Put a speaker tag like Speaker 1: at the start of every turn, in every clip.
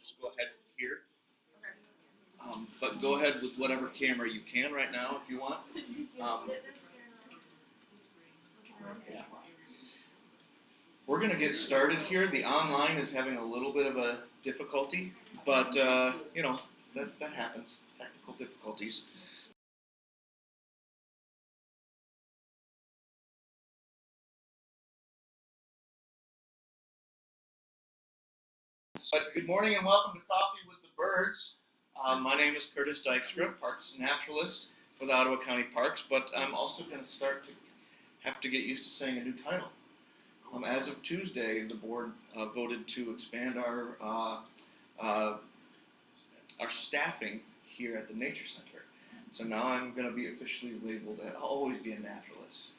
Speaker 1: just go ahead here. But go ahead with whatever camera you can right now if you want. Yeah. We're going to get started here. The online is having a little bit of a difficulty, but you know, that happens, technical difficulties. But good morning and welcome to Coffee with the Birds. My name is Curtis Dykstra, Park Naturalist with Ottawa County Parks, but I'm also going to start to have to get used to saying a new title. As of Tuesday, the board voted to expand our staffing here at the Nature Center. So now I'm going to be officially labeled. I'll always be a naturalist,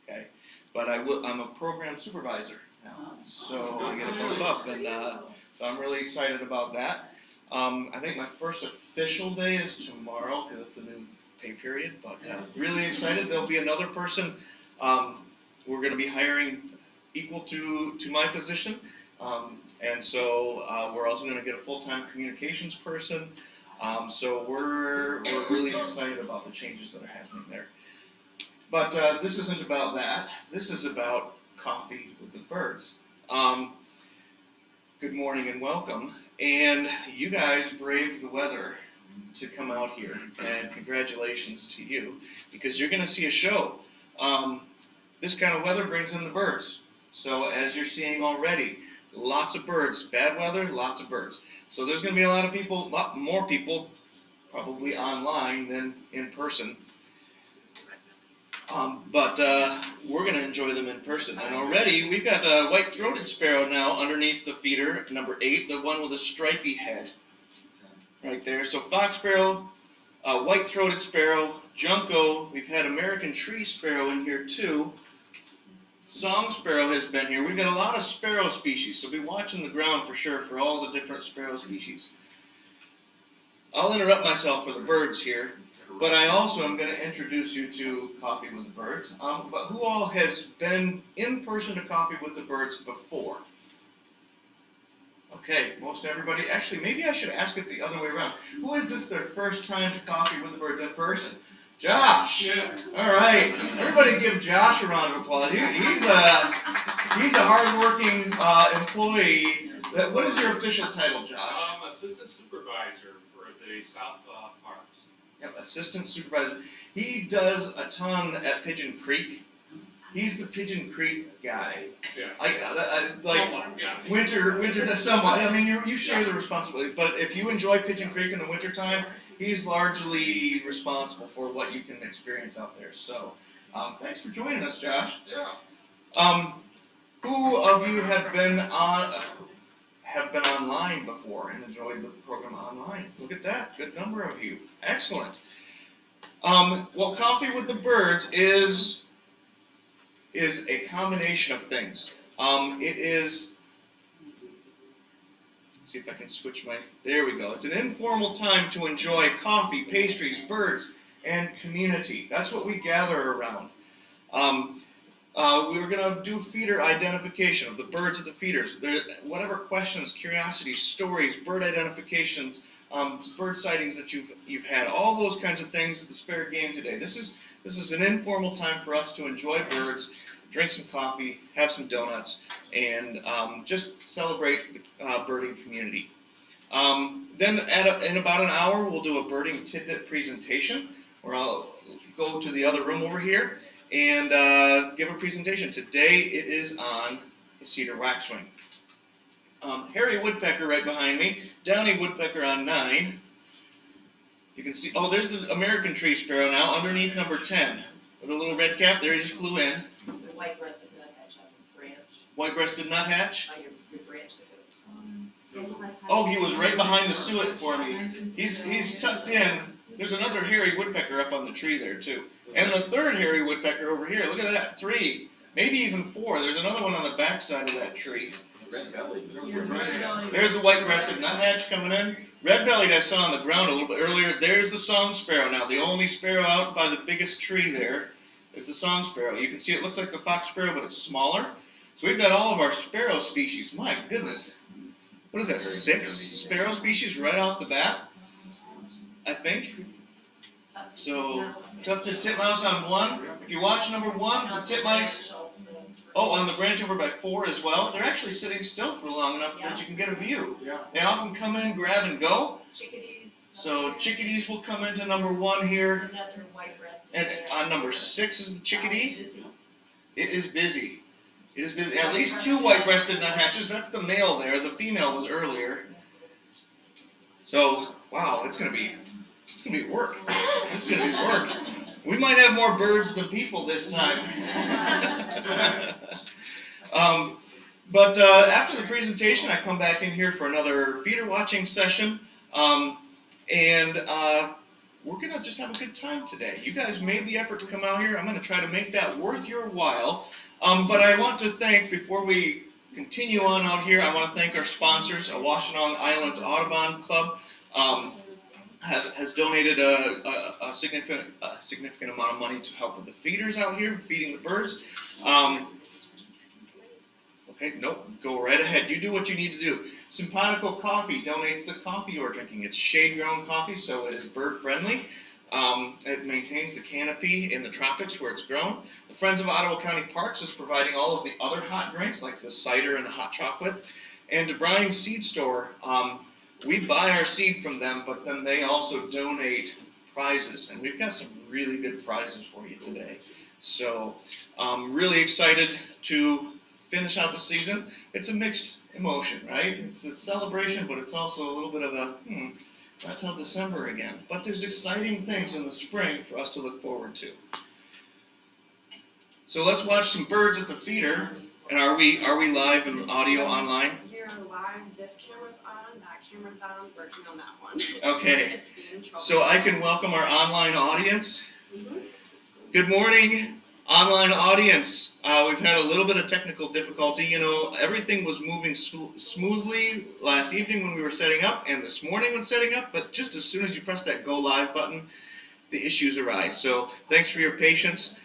Speaker 1: okay? But I'm a program supervisor now, so I get a bump up, and so I'm really excited about that. I think my first official day is tomorrow because it's the new pay period. But really excited. There'll be another person. We're going to be hiring equal to my position, and so we're also going to get a full-time communications person. So we're really excited about the changes that are happening there. But this isn't about that. This is about Coffee with the Birds. Good morning and welcome. And you guys braved the weather to come out here, and congratulations to you, because you're going to see a show. This kind of weather brings in the birds. So as you're seeing already, lots of birds. Bad weather, lots of birds. So there's going to be a lot of people, a lot more people, probably online than in person. But we're going to enjoy them in person. And already we've got a white-throated sparrow now underneath the feeder, number 8, the one with a stripy head. Right there. So fox sparrow, white-throated sparrow, junco. We've had American tree sparrow in here too. Song sparrow has been here. We've got a lot of sparrow species, so be watching the ground for sure for all the different sparrow species. I'll interrupt myself for the birds here, but I also am going to introduce you to Coffee with the Birds. But who all has been in person to Coffee with the Birds before? Okay, most everybody. Actually, maybe I should ask it the other way around. Who is this their first time to Coffee with the Birds in person? Josh. Yes. All right. Everybody give Josh a round of applause. He's a hardworking employee. What is your official title, Josh?
Speaker 2: I'm assistant supervisor for the South Parks.
Speaker 1: Yep, assistant supervisor. He does a ton at Pigeon Creek. He's the Pigeon Creek guy.
Speaker 2: Yeah.
Speaker 1: Like
Speaker 2: somewhat, yeah.
Speaker 1: winter to somewhat. I mean, you share the responsibility. But if you enjoy Pigeon Creek in the wintertime, he's largely responsible for what you can experience out there. So, thanks for joining us, Josh.
Speaker 2: Yeah.
Speaker 1: Who of you have been online before and enjoyed the program online? Look at that, good number of you. Excellent. Well, Coffee with the Birds is a combination of things. It is. Let's see if I can switch my, there we go. It's an informal time to enjoy coffee, pastries, birds, and community. That's what we gather around. We were going to do feeder identification of the birds at the feeders. Whatever questions, curiosities, stories, bird identifications, bird sightings that you've had, all those kinds of things is fair game today. This is an informal time for us to enjoy birds, drink some coffee, have some donuts, and just celebrate the birding community. Then in about an hour, we'll do a birding tidbit presentation, where I'll go to the other room over here and give a presentation. Today it is on the Cedar Waxwing. Hairy woodpecker right behind me, downy woodpecker on 9. You can see, oh, there's the American tree sparrow now underneath number 10 with a little red cap. There, he just flew in.
Speaker 3: The white-breasted nuthatch on the branch.
Speaker 1: White-breasted nuthatch?
Speaker 3: Your branch that goes.
Speaker 1: Oh, he was right behind the suet for me. He's tucked in. There's another hairy woodpecker up on the tree there too. And a third hairy woodpecker over here. Look at that, 3, maybe even 4. There's another one on the back side of that tree. There's the white-breasted nuthatch coming in. Red-bellied I saw on the ground a little bit earlier. There's the song sparrow now. The only sparrow out by the biggest tree there is the song sparrow. You can see it looks like the fox sparrow, but it's smaller. So we've got all of our sparrow species. My goodness. what is that, 6 sparrow species right off the bat, I think. So, tough to titmouse on 1. If you watch number 1, the titmice, on the branch over by 4 as well, they're actually sitting still for long enough that you can get a view. They often come in, grab, and go.
Speaker 3: Chickadees.
Speaker 1: So chickadees will come into number 1 here.
Speaker 3: Another white-breasted.
Speaker 1: And on number 6 is the chickadee. It is busy. It is busy. At least 2 white-breasted nuthatches. That's the male there. The female was earlier. So, wow, it's gonna be work. It's gonna be work. We might have more birds than people this time. But after the presentation, I come back in here for another feeder watching session. And we're gonna just have a good time today. You guys made the effort to come out here. I'm gonna try to make that worth your while. But I want to thank, before we continue on out here, I want to thank our sponsors. Washtenaw Islands Audubon Club has donated a significant amount of money to help with the feeders out here, feeding the birds. Okay, nope, go right ahead. You do what you need to do. Simpatico Coffee donates the coffee you're drinking. It's shade-grown coffee, so it is bird-friendly. It maintains the canopy in the tropics where it's grown. The Friends of Ottawa County Parks is providing all of the other hot drinks, like the cider and the hot chocolate. And DeBrine's Seed Store, we buy our seed from them, but then they also donate prizes. And we've got some really good prizes for you today. So I'm really excited to finish out the season. It's a mixed emotion, right? It's a celebration, but it's also a little bit of a, not till December again. But there's exciting things in the spring for us to look forward to. So let's watch some birds at the feeder. And are we live and audio online?
Speaker 4: You're live. This camera's on. That camera's on. Working on that one.
Speaker 1: Okay.
Speaker 4: It's being trouble.
Speaker 1: So I can welcome our online audience.
Speaker 4: Mhm.
Speaker 1: Good morning, online audience. We've had a little bit of technical difficulty. You know, everything was moving smoothly last evening when we were setting up and this morning when setting up, but just as soon as you press that go live button, the issues arise. So thanks for your patience.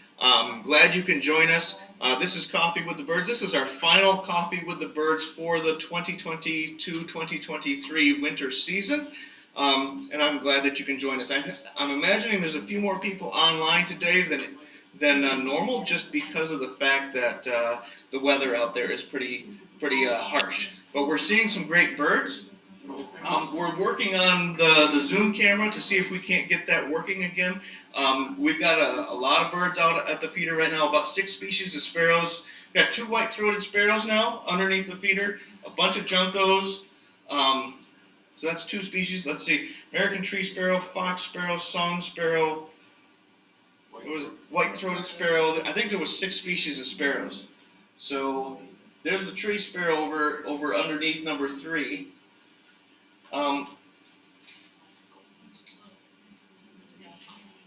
Speaker 1: Glad you can join us. This is Coffee with the Birds. This is our final Coffee with the Birds for the 2022-2023 winter season. And I'm glad that you can join us. I'm imagining there's a few more people online today than normal, just because of the fact that the weather out there is pretty harsh. But we're seeing some great birds. We're working on the Zoom camera to see if we can't get that working again. We've got a lot of birds out at the feeder right now, about 6 species of sparrows. We've got 2 white-throated sparrows now underneath the feeder, a bunch of juncos. So that's 2 species. Let's see, American tree sparrow, fox sparrow, song sparrow. It was white-throated sparrow. I think there was 6 species of sparrows. So there's the tree sparrow over underneath number 3.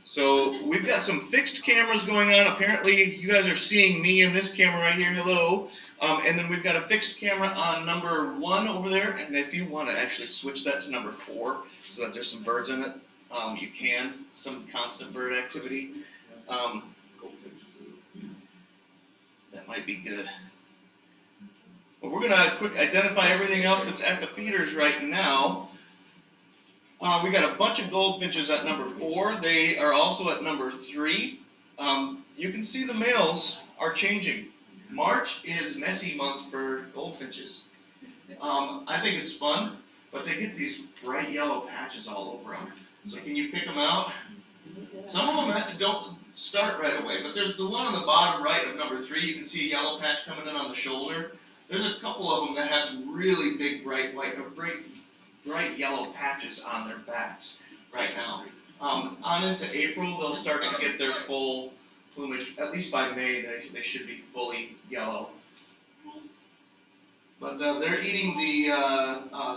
Speaker 1: So we've got some fixed cameras going on. Apparently you guys are seeing me in this camera right here. Hello. And then we've got a fixed camera on number 1 over there. And if you want to actually switch that to number 4 so that there's some birds in it, you can. Some constant bird activity. That might be good. But we're going to quick identify everything else that's at the feeders right now. We got a bunch of goldfinches at number 4. They are also at number 3. You can see the males are changing. March is messy month for goldfinches. I think it's fun, but they get these bright yellow patches all over them. So can you pick them out? Some of them don't start right away, but there's the one on the bottom right of number 3. You can see a yellow patch coming in on the shoulder. There's a couple of them that have some really big bright white or bright yellow patches on their backs right now. On into April, they'll start to get their full plumage. At least by May, they should be fully yellow. But they're eating the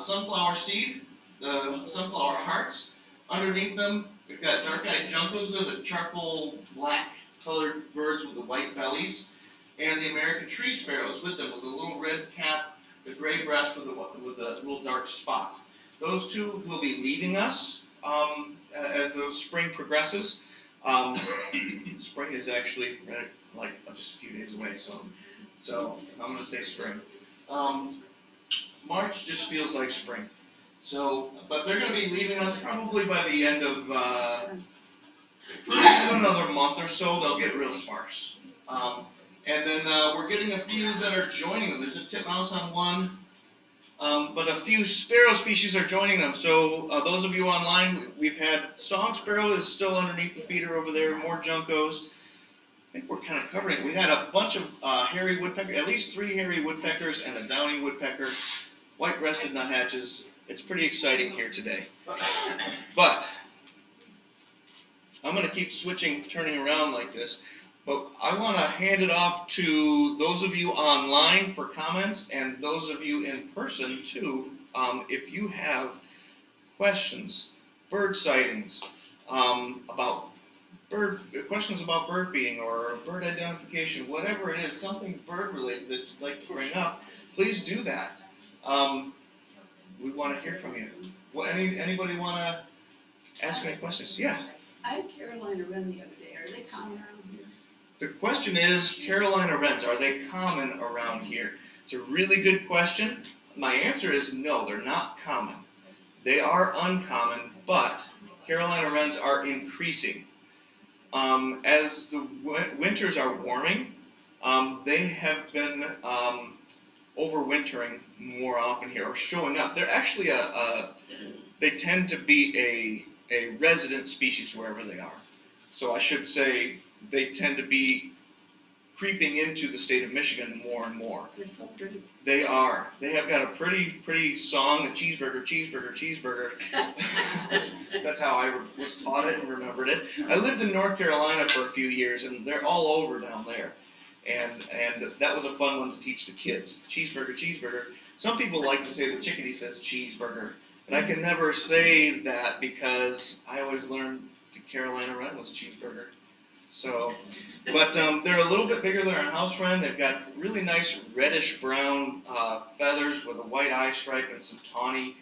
Speaker 1: sunflower seed, the sunflower hearts. Underneath them, we've got dark-eyed juncos. They're the charcoal black colored birds with the white bellies. And the American tree sparrows with them, with the little red cap, the gray breast with the little dark spot. Those 2 will be leaving us as the spring progresses. Spring is actually like just a few days away, so I'm going to say spring. March just feels like spring. So, but they're going to be leaving us probably by the end of another month or so. They'll get real sparse. And then we're getting a few that are joining them. There's a titmouse on one, but a few sparrow species are joining them. So those of you online, we've had song sparrow is still underneath the feeder over there. More juncos. I think we're kind of covering it. We had a bunch of hairy woodpecker, at least 3 hairy woodpeckers and a downy woodpecker, white-breasted nuthatches. It's pretty exciting here today. But I'm going to keep switching, turning around like this. But I want to hand it off to those of you online for comments and those of you in person too. If you have questions, bird sightings, questions about bird feeding or bird identification, whatever it is, something bird related that you'd like to bring up, please do that. We want to hear from you. Anybody want to ask any questions? Yeah.
Speaker 5: I had Carolina wren the other day. Are they common around here?
Speaker 1: The question is, Carolina wrens, are they common around here? It's a really good question. My answer is no, they're not common. They are uncommon, but Carolina wrens are increasing. As the winters are warming, they have been overwintering more often here, or showing up. They're actually they tend to be a resident species wherever they are. So I should say they tend to be creeping into the state of Michigan more and more.
Speaker 5: They're so pretty.
Speaker 1: They are. They have got a pretty song, a cheeseburger, cheeseburger, cheeseburger. That's how I was taught it and remembered it. I lived in North Carolina for a few years, and they're all over down there. And that was a fun one to teach the kids. Cheeseburger, cheeseburger. Some people like to say the chickadee says cheeseburger, and I can never say that because I always learned the Carolina wren was cheeseburger. So, but they're a little bit bigger than our house wren. They've got really nice reddish brown feathers with a white eye stripe and some tawny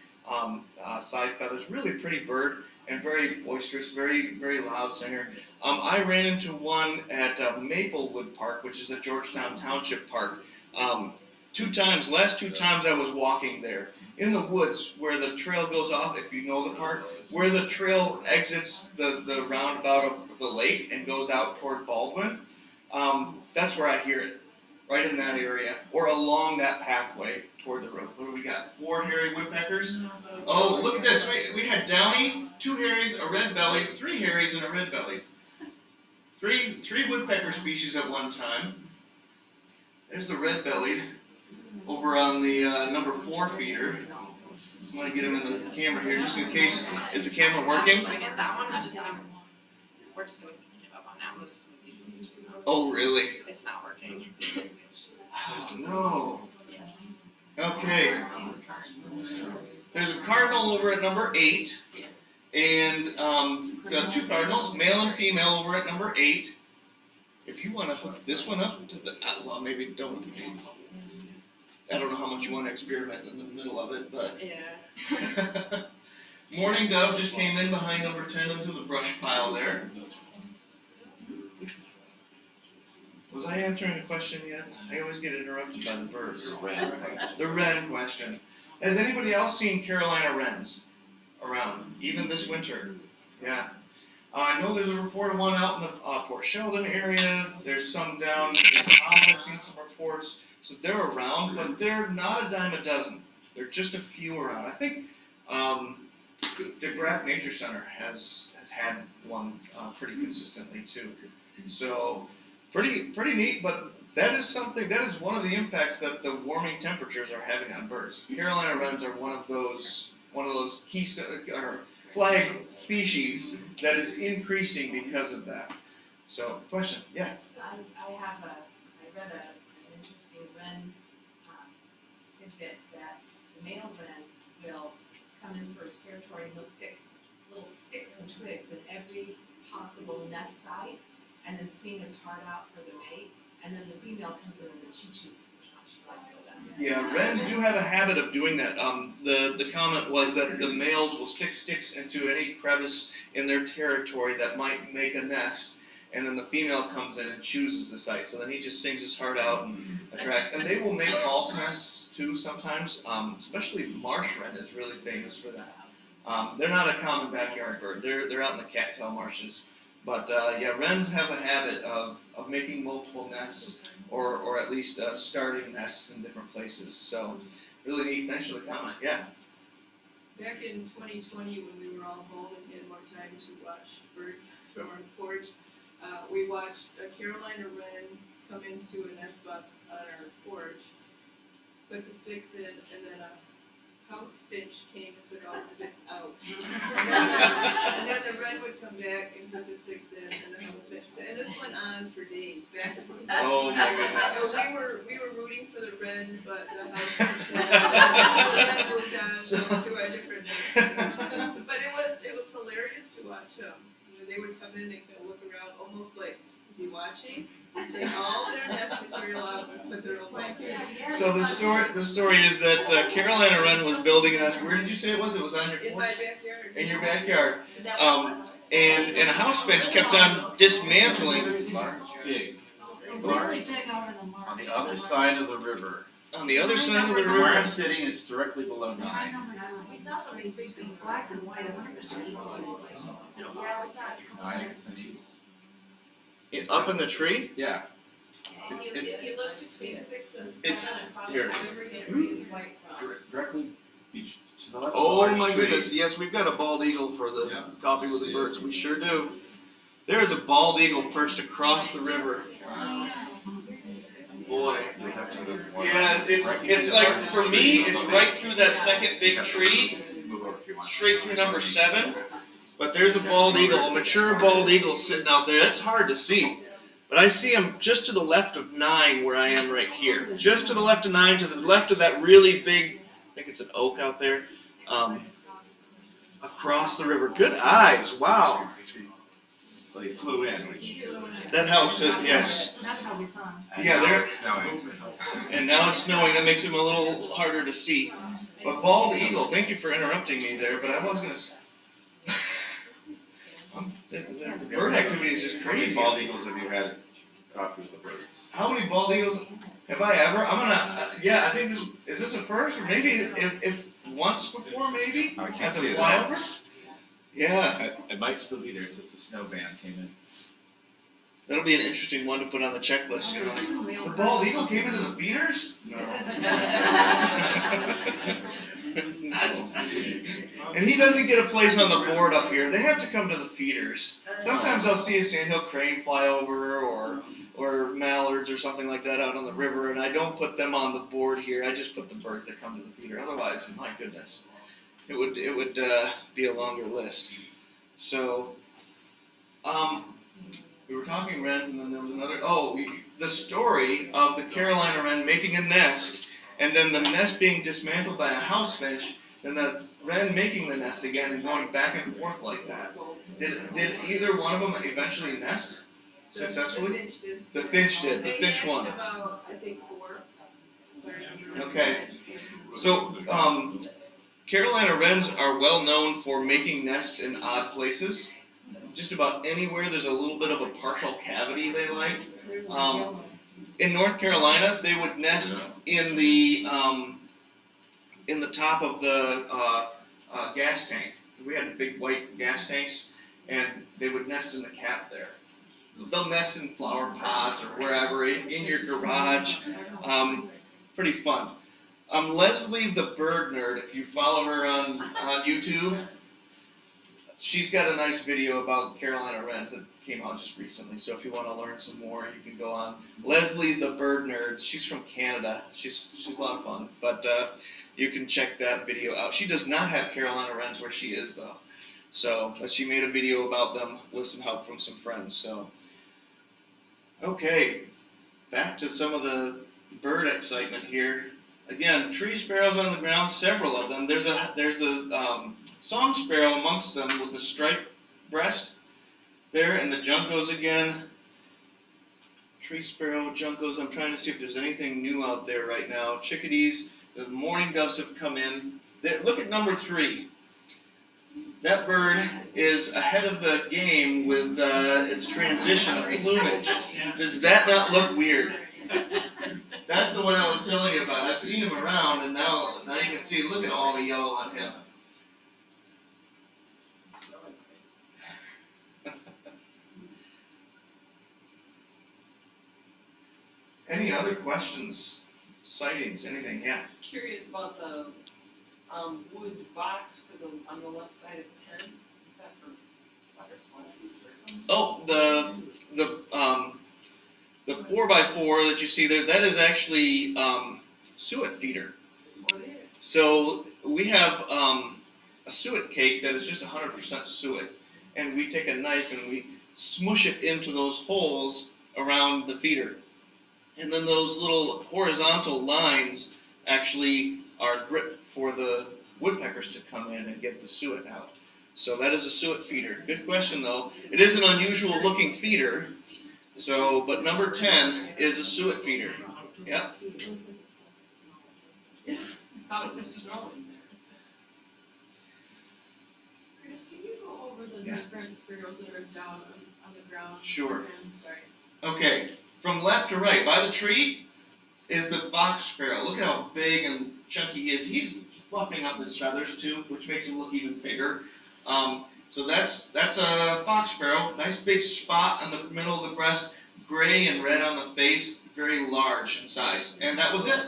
Speaker 1: side feathers. Really pretty bird and very boisterous, very loud singer. I ran into one at Maplewood Park, which is a Georgetown Township park. Last two times I was walking there in the woods where the trail goes off, if you know the park, where the trail exits the roundabout of the lake and goes out toward Baldwin. That's where I hear it, right in that area, or along that pathway toward the road. What do we got? 4 hairy woodpeckers. Oh, look at this. We had downy, 2 hairies, a red belly, 3 hairies, and a red belly. Three woodpecker species at one time. There's the red bellied over on the number 4 feeder. I'm going to get him in the camera here just in case. Is the camera working?
Speaker 4: Should I get that one? We're just gonna give up on that one.
Speaker 1: Oh, really?
Speaker 4: It's not working.
Speaker 1: Oh, no.
Speaker 4: Yes.
Speaker 1: Okay. There's a cardinal over at number 8. And 2 cardinals, male and female, over at number 8. If you want to hook this one up to the, well, maybe don't. I don't know how much you want to experiment in the middle of it, but.
Speaker 4: Yeah.
Speaker 1: Morning dove just came in behind number 10 into the brush pile there. Was I answering the question yet? I always get interrupted by the birds. The wren question. Has anybody else seen Carolina wrens around, even this winter? Yeah. I know there's a reported one out in the Port Sheldon area. There's some down in Holland. I've seen some reports. So they're around, but they're not a dime a dozen. They're just a few around. I think the Graph Nature Center has had one pretty consistently too. So pretty neat, but that is one of the impacts that the warming temperatures are having on birds. Carolina wrens are one of those keystone or flag species that is increasing because of that. So, question? Yeah.
Speaker 6: I read an interesting wren tidbit that the male wren will come in for his territory and he'll stick little sticks and twigs in every possible nest site and then sing his heart out for the mate. And then the female comes in and then she chooses which one she likes the best.
Speaker 1: Yeah, wrens do have a habit of doing that. The comment was that the males will stick sticks into any crevice in their territory that might make a nest, and then the female comes in and chooses the site. So then he just sings his heart out and attracts. And they will make false nests too sometimes. Especially marsh wren is really famous for that. They're not a common backyard bird. They're out in the cattail marshes. But yeah, wrens have a habit of making multiple nests, or at least starting nests in different places. So really neat. Thanks for the comment. Yeah.
Speaker 7: Back in 2020, when we were all home and had more time to watch birds from our porch, we watched a Carolina wren come into a nest box on our porch, put the sticks in, and then a house finch came and took all the sticks out. And then the wren would come back and put the sticks in, and the house finch, and this went on for days, back and forth.
Speaker 1: Oh my goodness.
Speaker 7: So we were rooting for the wren, but the house finch moved on to a different nest. But it was hilarious to watch them. You know, they would come in and kind of look around, almost like, is he watching? Take all their nest material out and put their own back in.
Speaker 1: So the story is that Carolina wren was building a nest. Where did you say it was? It was on your
Speaker 7: In
Speaker 1: porch?
Speaker 7: my backyard.
Speaker 1: In your backyard. And a house finch kept on dismantling
Speaker 8: Big.
Speaker 5: Really big out in the marsh.
Speaker 8: On the other side of the river.
Speaker 1: on the other side of the
Speaker 8: Where I'm
Speaker 1: river.
Speaker 8: sitting is directly below 9.
Speaker 5: It's black and white. I wonder if it's an eagle.
Speaker 8: I think it's an eagle.
Speaker 1: Up in the tree?
Speaker 8: Yeah.
Speaker 6: If you look between 6 and 7
Speaker 8: It's-
Speaker 6: across the
Speaker 8: here.
Speaker 6: river, you'll see his white front.
Speaker 8: Directly to the left.
Speaker 1: Oh
Speaker 8: large
Speaker 1: my
Speaker 8: tree.
Speaker 1: goodness, yes, we've got a bald eagle for the
Speaker 8: Yeah.
Speaker 1: coffee with the birds. We sure do. There is a bald eagle perched across the river. Boy.
Speaker 8: You'll have to move more.
Speaker 1: Yeah, it's like, for me, it's right through that second big tree,
Speaker 8: Move over if you want.
Speaker 1: straight through number 7. But there's a bald eagle, a mature bald eagle sitting out there. That's hard to see. But I see him just to the left of 9 where I am right here. Just to the left of 9, to the left of that really big, I think it's an oak out there, across the river. Good eyes, wow.
Speaker 8: Well, he flew in, which.
Speaker 1: That helps, yes.
Speaker 5: That's how we saw him.
Speaker 1: Yeah,
Speaker 8: Now
Speaker 1: there,
Speaker 8: it's snowing.
Speaker 1: and now it's snowing, that makes him a little harder to see. But bald eagle, thank you for interrupting me there, but I was gonna say. The bird activity is just
Speaker 8: How many
Speaker 1: crazy.
Speaker 8: bald eagles have you had coffee with the birds?
Speaker 1: How many bald eagles have I ever? I'm gonna, yeah, I think is this a first, or maybe if once before, maybe?
Speaker 8: I can't
Speaker 1: As
Speaker 8: see
Speaker 1: a
Speaker 8: it.
Speaker 1: flyover? Yeah,
Speaker 8: It might still be there, it's just the snow ban came in.
Speaker 1: that'll be an interesting one to put on the checklist, you know. The bald eagle came into the feeders? No. And he doesn't get a place on the board up here. They have to come to the feeders. Sometimes I'll see a sandhill crane fly over, or mallards or something like that out on the river, and I don't put them on the board here. I just put the birds that come to the feeder. Otherwise, my goodness, it would be a longer list. So, we were talking wrens, and then there was another. Oh, the story of the Carolina wren making a nest, and then the nest being dismantled by a house finch, and the wren making the nest again and going back and forth like that. Did either one of them eventually nest successfully?
Speaker 7: The finch did.
Speaker 1: The finch won.
Speaker 7: They hatched about, I think, 4.
Speaker 1: Okay. So, Carolina wrens are well known for making nests in odd places. Just about anywhere there's a little bit of a partial cavity they like. In North Carolina, they would nest in the top of the gas tank. We had big white gas tanks, and they would nest in the cap there. They'll nest in flower pots or wherever, in your garage. Pretty fun. Leslie the Bird Nerd, if you follow her on YouTube, she's got a nice video about Carolina wrens that came out just recently. So if you want to learn some more, you can go on Leslie the Bird Nerd. She's from Canada. She's a lot of fun. But you can check that video out. She does not have Carolina wrens where she is though. So, but she made a video about them with some help from some friends. So, okay, back to some of the bird excitement here. Again, tree sparrows on the ground, several of them. There's the song sparrow amongst them with the striped breast there, and the juncos again. Tree sparrow, juncos. I'm trying to see if there's anything new out there right now. Chickadees, the mourning doves have come in. Look at number 3. That bird is ahead of the game with its transition of plumage. Does that not look weird? That's the one I was telling you about. I've seen him around, and now you can see, look at all the yellow on him. Any other questions, sightings, anything? Yeah.
Speaker 9: Curious about the wood box to the, on the left side of the tent. Is that for butterflies or?
Speaker 1: Oh, the 4x4 that you see there, that is actually suet feeder.
Speaker 9: What is?
Speaker 1: So we have a suet cake that is just 100% suet, and we take a knife and we smush it into those holes around the feeder. And then those little horizontal lines actually are grip for the woodpeckers to come in and get the suet out. So that is a suet feeder. Good question though. It is an unusual looking feeder. So, but number 10 is a suet feeder. Yep.
Speaker 9: I thought it was snowing there.
Speaker 7: Chris, can you go over the
Speaker 1: Yeah.
Speaker 7: different sparrows that are down on the ground?
Speaker 1: Sure.
Speaker 7: again? Sorry.
Speaker 1: Okay, from left to right, by the tree is the fox sparrow. Look at how big and chunky he is. He's fluffing up his feathers too, which makes him look even bigger. So that's a fox sparrow. Nice big spot in the middle of the breast, gray and red on the face, very large in size. And that was it.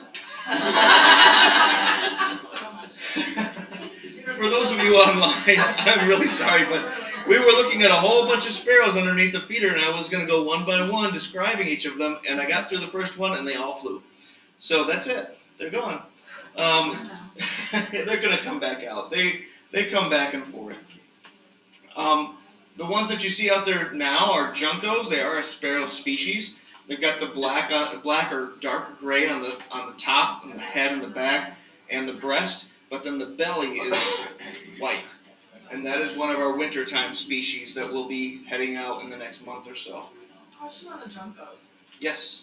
Speaker 1: For those of you online, I'm really sorry, but we were looking at a whole bunch of sparrows underneath the feeder, and I was going to go one by one describing each of them, and I got through the first one, and they all flew. So that's it. They're gone. They're going to come back out. They come back and forth. The ones that you see out there now are juncos. They are a sparrow species. They've got the black or dark gray on the top, and the head and the back, and the breast. But then the belly is white. And that is one of our wintertime species that will be heading out in the next month or so.
Speaker 7: Question on the juncos.
Speaker 1: Yes?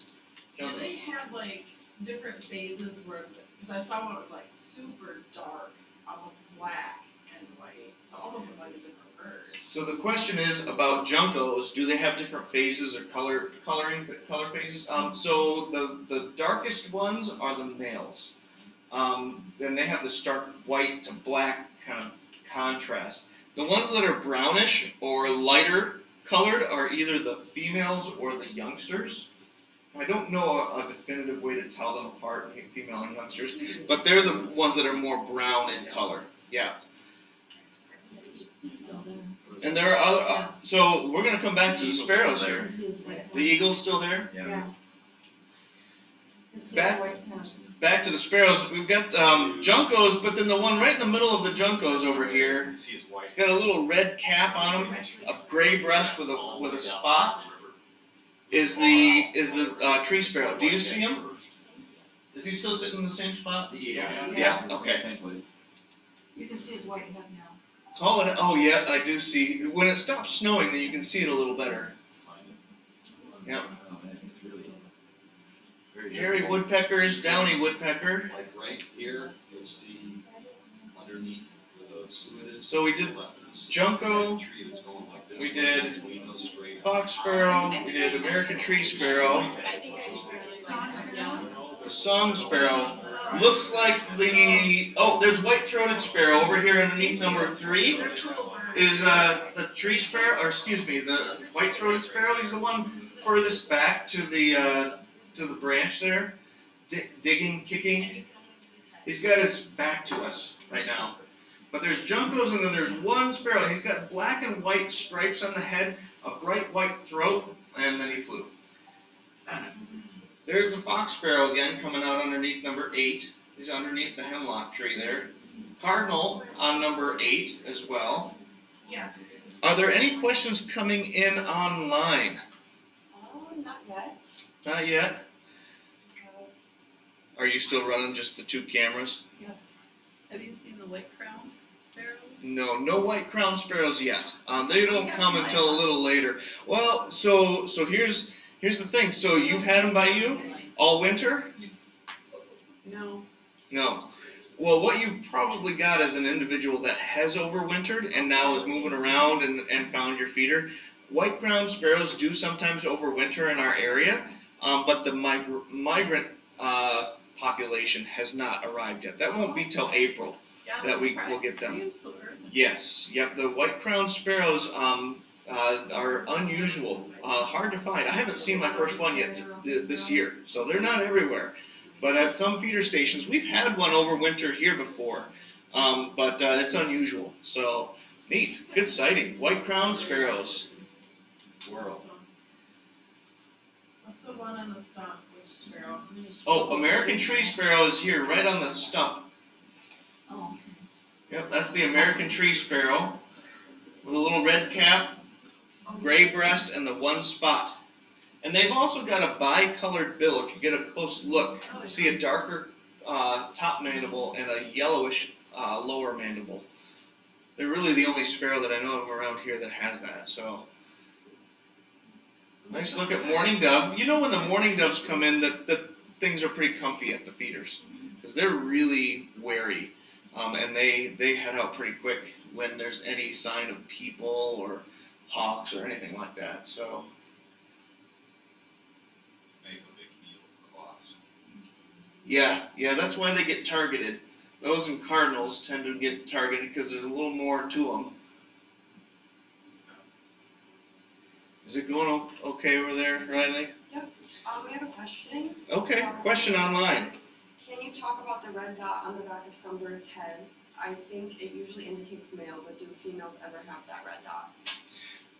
Speaker 7: Do they have like different phases where, because I saw one that was like super dark, almost black and white, so almost looked like a different bird.
Speaker 1: So the question is about juncos. Do they have different phases or color phases? So the darkest ones are the males. Then they have the stark white to black kind of contrast. The ones that are brownish or lighter colored are either the females or the youngsters. I don't know a definitive way to tell them apart, female and youngsters, but they're the ones that are more brown in color. Yeah. And there are other, so we're going to come back to the sparrows there. The eagle's still there?
Speaker 8: Yeah.
Speaker 1: Back to the sparrows. We've got juncos, but then the one right in the middle of the juncos over here,
Speaker 2: See his wife.
Speaker 1: got a little red cap on him, a gray breast with a spot. Is the tree sparrow? Do you see him? Is he still sitting in the same spot?
Speaker 2: Yeah.
Speaker 1: Yeah.
Speaker 8: It's in
Speaker 1: Okay.
Speaker 8: the same place.
Speaker 5: You can see his white head now.
Speaker 1: Call it. Oh yeah, I do see. When it stops snowing, then you can see it a little better. Yep.
Speaker 8: Oh, man, it's really very
Speaker 1: Hairy woodpeckers, downy woodpecker.
Speaker 10: Like right here, you'll see underneath where the suet is.
Speaker 1: So we did junco,
Speaker 10: Tree that's going like this.
Speaker 1: we did
Speaker 10: Between those straight-
Speaker 1: fox sparrow, we did American tree sparrow.
Speaker 3: I think I just really.
Speaker 1: The song sparrow looks like there's white-throated sparrow over here underneath number 3. Is the tree sparrow, or excuse me, the white-throated sparrow. He's the one furthest back to the branch there, digging, kicking. He's got his back to us right now. But there's juncos and then there's one sparrow. He's got black and white stripes on the head, a bright white throat, and then he flew. There's the fox sparrow again coming out underneath number 8. He's underneath the hemlock tree there. Cardinal on number 8 as well.
Speaker 3: Yeah.
Speaker 1: Are there any questions coming in online?
Speaker 5: Oh, not yet.
Speaker 1: Not yet. Are you still running just the 2 cameras?
Speaker 7: Have you seen the white crown sparrow?
Speaker 1: No white crown sparrows yet. They don't come until a little later. Well, so here's the thing. So you've had them by you all winter?
Speaker 7: No.
Speaker 1: No. Well, what you probably got is an individual that has overwintered and now is moving around and found your feeder. White-crowned sparrows do sometimes overwinter in our area, but the migrant population has not arrived yet. That won't be till April that we will get them. Yes, yep, the white-crowned sparrows are unusual, hard to find. I haven't seen my first one yet this year, so they're not everywhere. But at some feeder stations, we've had one overwinter here before, but it's unusual. So neat, good sighting. White-crowned sparrows. World.
Speaker 7: What's the one on the stump, which sparrow?
Speaker 1: Oh, American tree sparrow is here, right on the stump.
Speaker 5: Oh.
Speaker 1: Yep, that's the American tree sparrow with a little red cap, gray breast, and the one spot. And they've also got a bicolored bill. If you get a close look, you see a darker top mandible and a yellowish lower mandible. They're really the only sparrow that I know of around here that has that. So nice look at mourning dove. You know when the mourning doves come in that things are pretty comfy at the feeders because they're really wary, and they head out pretty quick when there's any sign of people or hawks or anything like that. So.
Speaker 10: Make a big deal of claws.
Speaker 1: Yeah, that's why they get targeted. Those and cardinals tend to get targeted because there's a little more to them. Is it going okay over there, Riley?
Speaker 4: Yep, we have a question.
Speaker 1: Okay, question online.
Speaker 4: Can you talk about the red dot on the back of some bird's head? I think it usually indicates male, but do females ever have that red dot?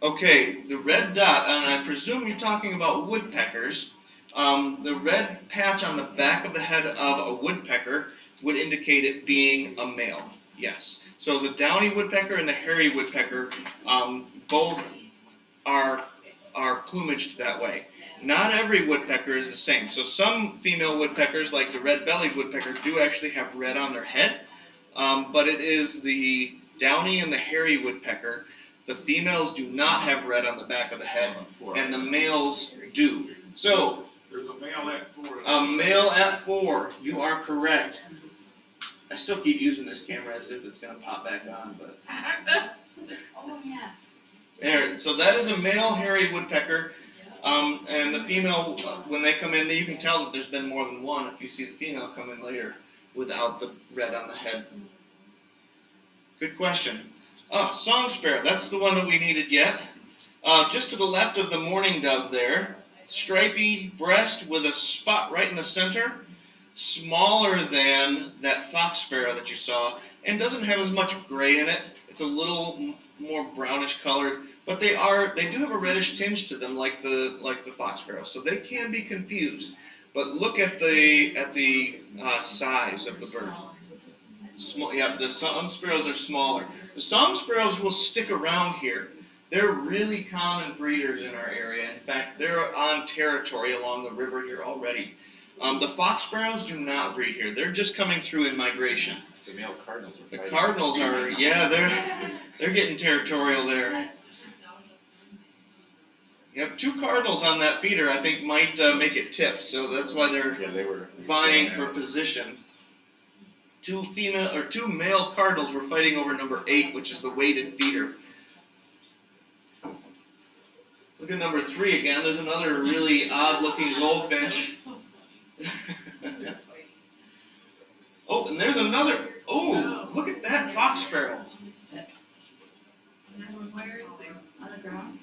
Speaker 1: Okay, the red dot, and I presume you're talking about woodpeckers. The red patch on the back of the head of a woodpecker would indicate it being a male, yes. So the downy woodpecker and the hairy woodpecker both are plumaged that way. Not every woodpecker is the same. So some female woodpeckers, like the red-bellied woodpecker, do actually have red on their head, but it is the downy and the hairy woodpecker. The females do not have red on the back of the head, and the males do. So,
Speaker 2: There's a male at 4.
Speaker 1: a male at 4, you are correct. I still keep using this camera as if it's going to pop back on, but.
Speaker 5: Oh, yeah.
Speaker 1: There, so that is a male hairy woodpecker, and the female, when they come in, you can tell that there's been more than one if you see the female come in later without the red on the head. Good question. Song sparrow, that's the one that we needed yet. Just to the left of the mourning dove there, stripy breast with a spot right in the center, smaller than that fox sparrow that you saw, and doesn't have as much gray in it. It's a little more brownish colored, but they do have a reddish tinge to them, like the fox sparrow, so they can be confused. But look at the size of the bird. Small, yeah, the song sparrows are smaller. The song sparrows will stick around here. They're really common breeders in our area. In fact, they're on territory along the river here already. The fox sparrows do not breed here. They're just coming through in migration.
Speaker 8: The male cardinals are
Speaker 1: The
Speaker 8: fighting.
Speaker 1: cardinals are, yeah, they're getting territorial there. Yep, 2 cardinals on that feeder I think might make it tip, so that's why they're
Speaker 8: Yeah, they were
Speaker 1: vying for position. 2 male cardinals were fighting over number 8, which is the weighted feeder. Look at number 3 again. There's another really odd-looking goldfinch. Oh, and there's another. Oh, look at that fox sparrow.
Speaker 7: Where is it?
Speaker 5: On the ground?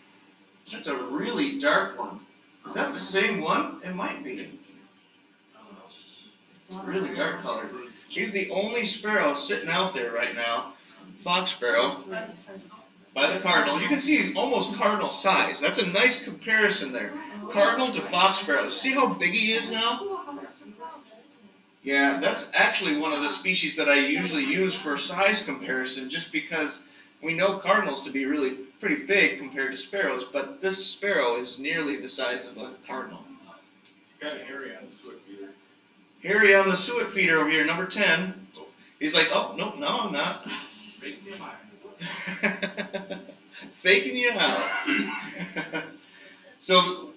Speaker 1: That's a really dark one. Is that the same one? It might be. It's really dark colored. He's the only sparrow sitting out there right now. Fox sparrow. By the cardinal. You can see he's almost cardinal size. That's a nice comparison there. Cardinal to fox sparrow. See how big he is now? Yeah, that's actually one of the species that I usually use for size comparison, just because we know cardinals to be really pretty big compared to sparrows, but this sparrow is nearly the size of a cardinal.
Speaker 2: Got a hairy on the suet feeder.
Speaker 1: Harry on the suet feeder over here, number 10. He's like, oh, nope, no, I'm not.
Speaker 2: Make me mine.
Speaker 1: Faking you out. So,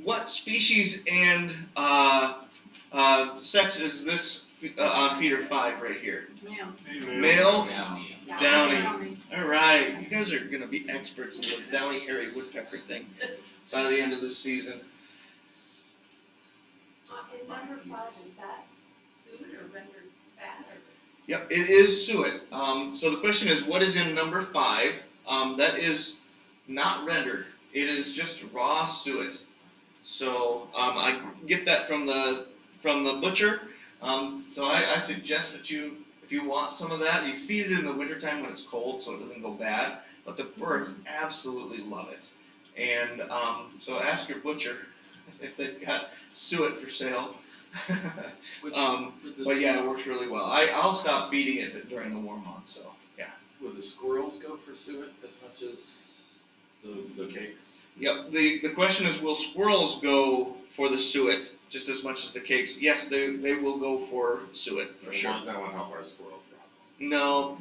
Speaker 1: what species and sex is this on feeder 5 right here?
Speaker 5: Male.
Speaker 1: Male
Speaker 10: Downy.
Speaker 1: Downy. All right, you guys are gonna be experts in the Downy hairy woodpecker thing by the end of this season.
Speaker 6: In number 5, is that sued or rendered bad or?
Speaker 1: Yep, it is suet. So the question is, what is in number 5? That is not rendered. It is just raw suet. So I get that from the butcher. So I suggest that you, if you want some of that, you feed it in the wintertime when it's cold so it doesn't go bad. But the birds absolutely love it. And so ask your butcher if they've got suet for sale. But yeah, it works really well. I'll stop feeding it during the warm months, so yeah.
Speaker 8: Would the squirrels go for suet as much as the cakes?
Speaker 1: Yep, the question is, will squirrels go for the suet just as much as the cakes? Yes, they will go for suet, for sure.
Speaker 8: That won't help our squirrel problem.
Speaker 1: No,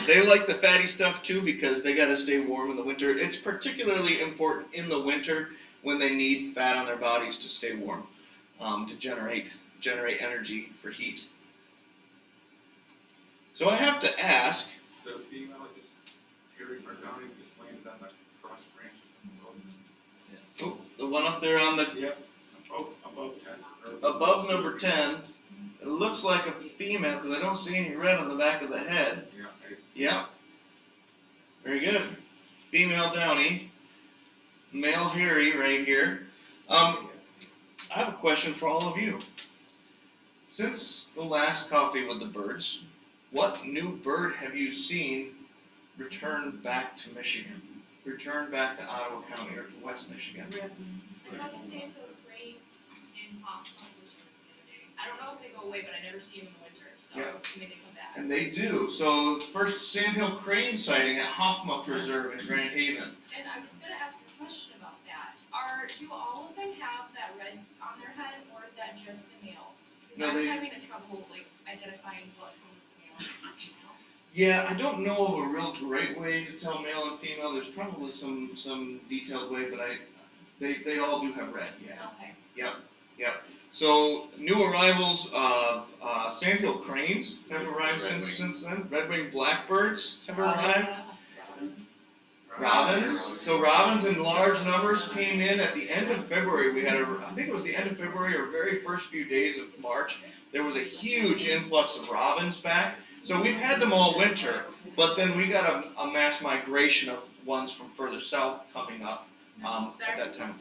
Speaker 1: they like the fatty stuff too because they gotta stay warm in the winter. It's particularly important in the winter when they need fat on their bodies to stay warm, to generate energy for heat. So I have to ask,
Speaker 2: The female is hearing or downing, just lands on the cross branches of the road.
Speaker 1: the one up there on the
Speaker 2: Yep, above 10. or-
Speaker 1: above number 10, it looks like a female because I don't see any red on the back of the head.
Speaker 2: Yeah,
Speaker 1: Yep. Very good. Female downy. Male hairy right here. I have a question for all of you. Since the last coffee with the birds, what new bird have you seen return back to Michigan? Return back to Ottawa County or to West Michigan?
Speaker 3: I saw the same for the cranes in Hawk Preserve the other day. I don't know if they go away, but I never see them in the winter, so
Speaker 1: Yeah.
Speaker 3: I'm assuming they come back.
Speaker 1: And they do. So first sandhill crane sighting at Hoffma Preserve in Grand Haven.
Speaker 3: And I was gonna ask a question about that. Do all of them have that red on their head, or is that just the males?
Speaker 1: No,
Speaker 3: Because
Speaker 1: they-
Speaker 3: I'm having trouble, like, identifying what one's the male and who's female.
Speaker 1: Yeah, I don't know of a real great way to tell male and female. There's probably some detailed way, but they all do have red. Yeah.
Speaker 3: Okay.
Speaker 1: Yep. So new arrivals of sandhill cranes have arrived
Speaker 8: Redwing.
Speaker 1: since then. Red-winged blackbirds have arrived. Robins. So robins in large numbers came in at the end of February. We had I think it was the end of February or very first few days of March. There was a huge influx of robins back. So we've had them all winter, but then we got a mass migration of ones from further south coming up at that time.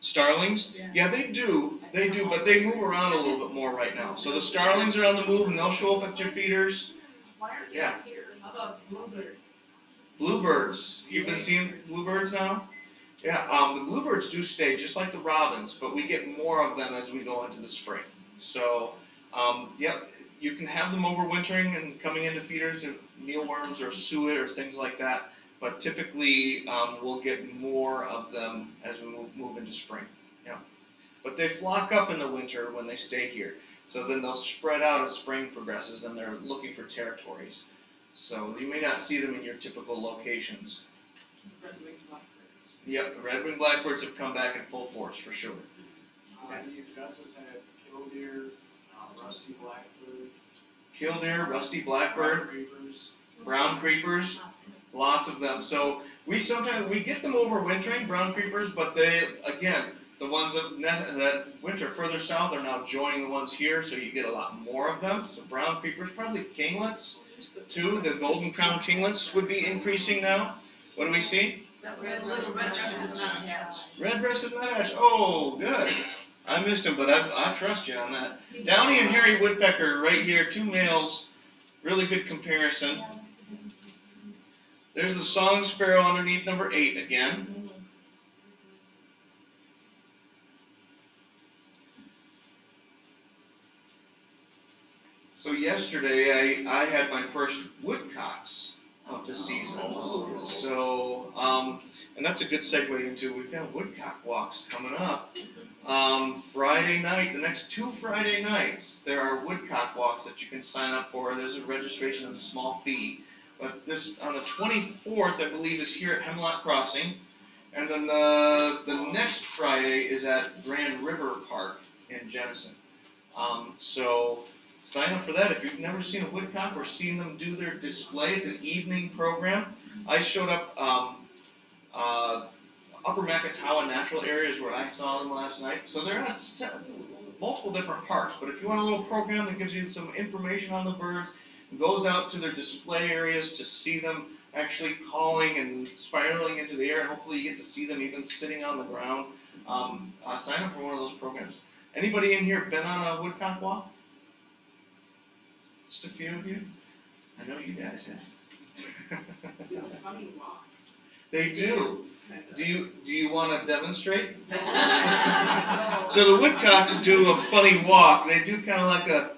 Speaker 1: Starlings? Yeah, they do, but they move around a little bit more right now. So the starlings are on the move and they'll show up at your feeders.
Speaker 6: Why are they
Speaker 1: Yeah.
Speaker 6: here? How about bluebirds?
Speaker 1: Bluebirds, you've been seeing bluebirds now? Yeah, the bluebirds do stay just like the robins, but we get more of them as we go into the spring. So, yep, you can have them overwintering and coming into feeders, mealworms or suet or things like that. But typically, we'll get more of them as we move into spring. Yeah, but they flock up in the winter when they stay here. So then they'll spread out as spring progresses, and they're looking for territories. So you may not see them in your typical locations.
Speaker 5: Red-winged blackbirds.
Speaker 1: Yep, red-winged blackbirds have come back in full force for sure.
Speaker 11: The addresses had killdeer, rusty blackbird.
Speaker 1: Killdeer, rusty blackbird,
Speaker 11: Creepers.
Speaker 1: brown creepers, lots of them. So we get them overwintering, brown creepers, but they, again, the ones that winter further south are now joining the ones here, so you get a lot more of them. So brown creepers, probably kinglets too. The golden crown kinglets would be increasing now. What do we see?
Speaker 5: Red-breasted nuthatch.
Speaker 1: Red-breasted nuthatch. Oh, good. I missed him, but I trust you on that. Downy and hairy woodpecker right here, 2 males. Really good comparison. There's the song sparrow underneath number 8 again. So yesterday I had my first woodcocks of the season. So, and that's a good segue into, we've got woodcock walks coming up. Friday night, the next 2 Friday nights, there are woodcock walks that you can sign up for. There's a registration and a small fee. But this, on the 24th, I believe, is here at Hemlock Crossing. And then the next Friday is at Grand River Park in Jenison. So sign up for that. If you've never seen a woodcock or seen them do their display, it's an evening program. I showed up, Upper Macatawa Natural Area is where I saw them last night. So they're at multiple different parks, but if you want a little program that gives you some information on the birds, goes out to their display areas to see them actually calling and spiraling into the air, and hopefully you get to see them even sitting on the ground, sign up for one of those programs. Anybody in here been on a woodcock walk? Just a few of you? I know you guys have.
Speaker 5: Funny walk.
Speaker 1: They do.
Speaker 5: It's kind of-
Speaker 1: Do you want to demonstrate? So the woodcocks do a funny walk. They do kind of like a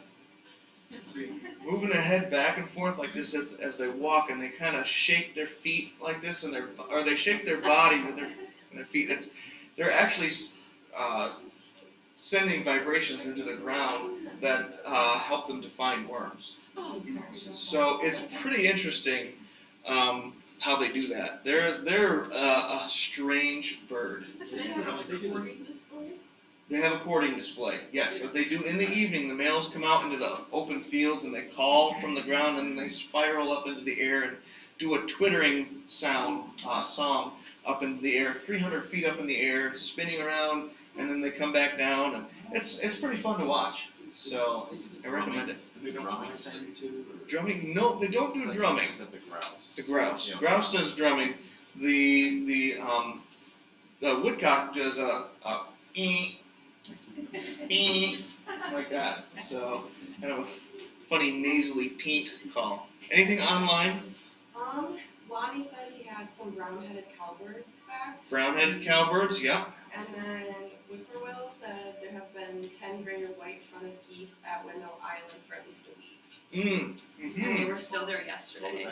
Speaker 1: moving their head back and forth like this as they walk, and they kind of shake their feet like this, and they shake their body with their feet. They're actually sending vibrations into the ground that help them to find worms. So it's pretty interesting how they do that. They're a strange bird. They have a courting display, yes. What they do in the evening, the males come out into the open fields and they call from the ground, and they spiral up into the air and do a twittering song up into the air, 300 feet up in the air, spinning around, and then they come back down, and it's pretty fun to watch. So I recommend it.
Speaker 10: Do drumming too?
Speaker 1: Drumming? No, they don't do drumming.
Speaker 10: Is that the grouse?
Speaker 1: The grouse.
Speaker 10: Yeah.
Speaker 1: Grouse does drumming. The woodcock does a like that. So kind of a funny nasally peent call. Anything online?
Speaker 4: Lonnie said he had some brown-headed cowbirds back.
Speaker 1: Brown-headed cowbirds, yep.
Speaker 4: And then Whippoorwill said there have been 10 greater white-fronted geese at Windmill Island for at least a week. And they were still there yesterday.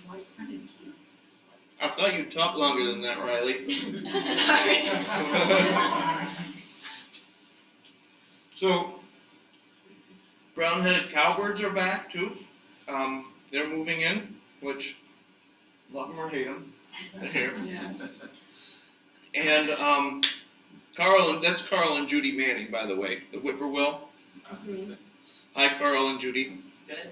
Speaker 5: White-fronted geese.
Speaker 1: I thought you'd talk longer than that, Riley.
Speaker 4: Sorry.
Speaker 1: So, brown-headed cowbirds are back too. They're moving in, which love them or hate them, they're here.
Speaker 5: Yeah.
Speaker 1: And that's Carl and Judy Manning, by the way, the whippoorwill. Hi, Carl and Judy.
Speaker 9: Good.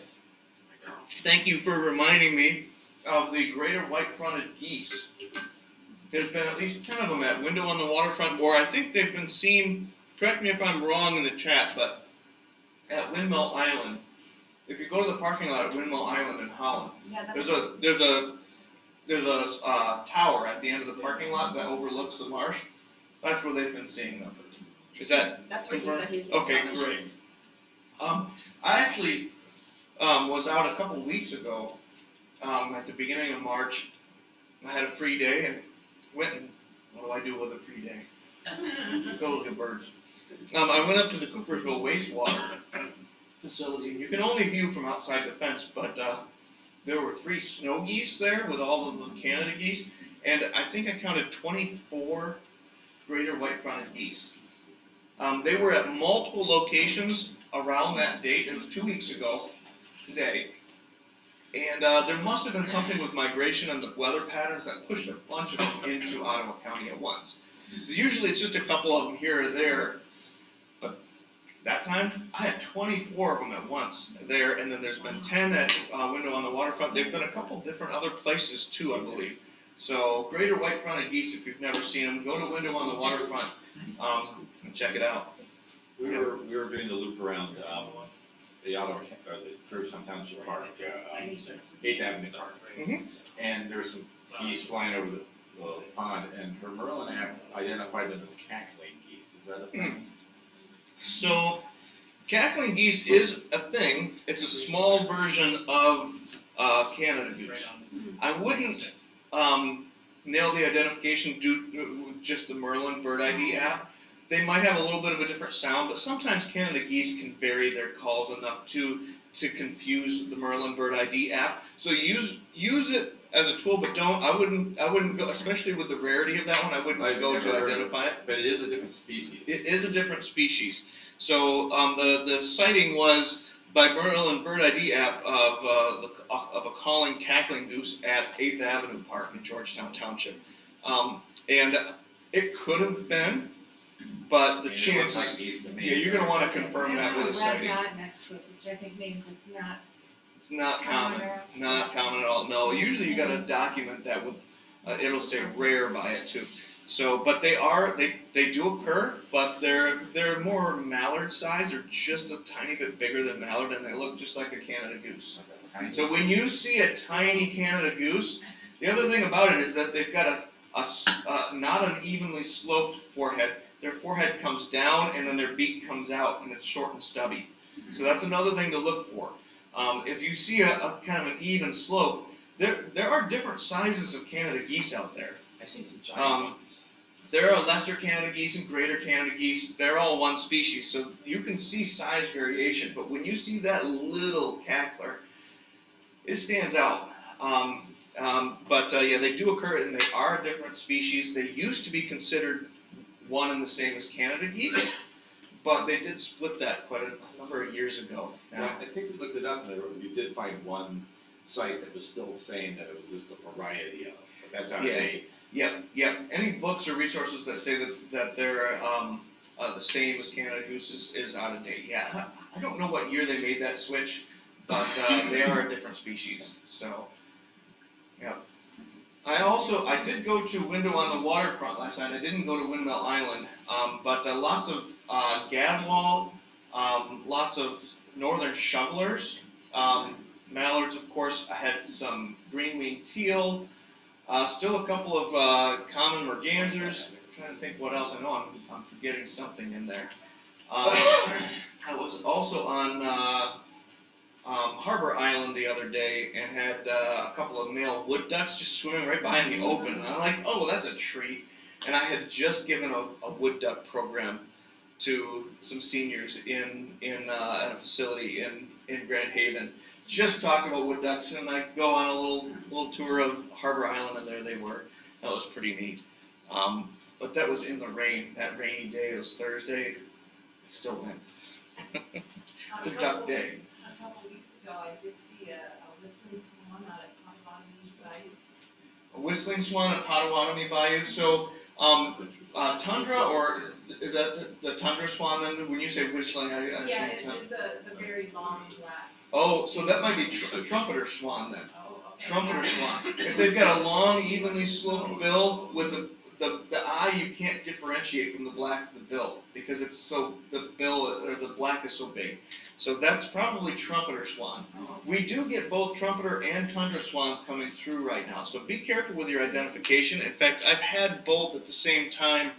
Speaker 1: Thank you for reminding me of the greater white-fronted geese. There's been at least 10 of them at Window on the Waterfront, or I think they've been seen, correct me if I'm wrong in the chat, but at Windmill Island. If you go to the parking lot at Windmill Island in Holland,
Speaker 4: Yeah,
Speaker 1: there's a tower at the end of the parking lot that overlooks the marsh. That's where they've been seeing them. Is that
Speaker 4: That's where he
Speaker 1: confirmed?
Speaker 4: said he's.
Speaker 1: Okay, great. I actually was out a couple weeks ago at the beginning of March. I had a free day and went and what do I do with a free day? Go look at birds. I went up to the Coopersville wastewater facility. You can only view from outside the fence, but there were 3 snow geese there with all of the Canada geese, and I think I counted 24 greater white-fronted geese. They were at multiple locations around that date. It was 2 weeks ago today. And there must have been something with migration and the weather patterns that pushed a bunch of them into Ottawa County at once. 'Cause usually it's just a couple of them here or there, but that time I had 24 of them at once there, and then there's been 10 at Window on the Waterfront. They've been a couple different other places too, I believe. So greater white-fronted geese, if you've never seen them, go to Window on the Waterfront and check it out.
Speaker 10: We were doing the loop around the Ottawa, or the Georgetown Township Park, 8th Avenue Park. And there were some geese flying over the pond, and her Merlin app identified them as cackling geese. Is that a thing?
Speaker 1: So cackling geese is a thing. It's a small version of Canada goose. I wouldn't nail the identification due with just the Merlin Bird ID app. They might have a little bit of a different sound, but sometimes Canada geese can vary their calls enough to confuse the Merlin Bird ID app. So use it as a tool, but I wouldn't go, especially with the rarity of that one, I wouldn't go to identify it.
Speaker 10: But it is a different species.
Speaker 1: It is a different species. So the sighting was by Merlin Bird ID app of a calling cackling goose at 8th Avenue Park in Georgetown Township. And it could have been but the
Speaker 10: I mean, it looks
Speaker 1: chances,
Speaker 10: like geese to me.
Speaker 1: yeah, you're gonna wanna confirm that with a sighting.
Speaker 6: There's a red dot next to it, which I think means it's not
Speaker 1: It's not common, not common at all, no, usually you gotta document that with, it'll say rare by it too. So, but they do occur, but they're more mallard size, they're just a tiny bit bigger than mallard, and they look just like a Canada goose. So when you see a tiny Canada goose, the other thing about it is that they've got not an evenly sloped forehead. Their forehead comes down and then their beak comes out and it's short and stubby. So that's another thing to look for. If you see a kind of an even slope, there are different sizes of Canada geese out there.
Speaker 8: I see some giant ones.
Speaker 1: There are lesser Canada geese and greater Canada geese. They're all one species, so you can see size variation. But when you see that little cackler, it stands out. Yeah, they do occur, and they are a different species. They used to be considered one and the same as Canada geese, but they did split that quite a number of years ago.
Speaker 10: Now, I think we looked it up, and we did find one site that was still saying that it was just a variety of, but that's out of date.
Speaker 1: Yep. Any books or resources that say that they're the same as Canada goose is out of date. Yeah, I don't know what year they made that switch, but they are a different species. So, yeah. I did go to Window on the Waterfront last night. I didn't go to Windmill Island, but lots of gadwall, lots of northern shovelers, mallards, of course. I had some green-winged teal, still a couple of common mergansers. I'm trying to think what else. I know I'm forgetting something in there. I was also on Harbor Island the other day and had a couple of male wood ducks just swimming right by in the open. And I'm like, oh, that's a treat. And I had just given a wood duck program to some seniors in at a facility in Grand Haven. Just talking about wood ducks, and I go on a little tour of Harbor Island, and there they were. That was pretty neat. But that was in the rain, that rainy day. It was Thursday. I still went. It's a duck day.
Speaker 6: A couple weeks ago, I did see a whistling swan out at Potawatomi Bayou.
Speaker 1: A whistling swan at Potawatomi Bayou. So, tundra, or is that the tundra swan then? When you say whistling, I
Speaker 6: Yeah,
Speaker 1: assume
Speaker 6: it's the very long black.
Speaker 1: Oh, so that might be a trumpeter swan then.
Speaker 6: Oh, okay.
Speaker 1: Trumpeter swan. If they've got a long, evenly sloped bill with the eye, you can't differentiate from the black of the bill because it's so, the bill or the black is so big. So that's probably trumpeter swan. We do get both trumpeter and tundra swans coming through right now, so be careful with your identification. In fact, I've had both at the same time.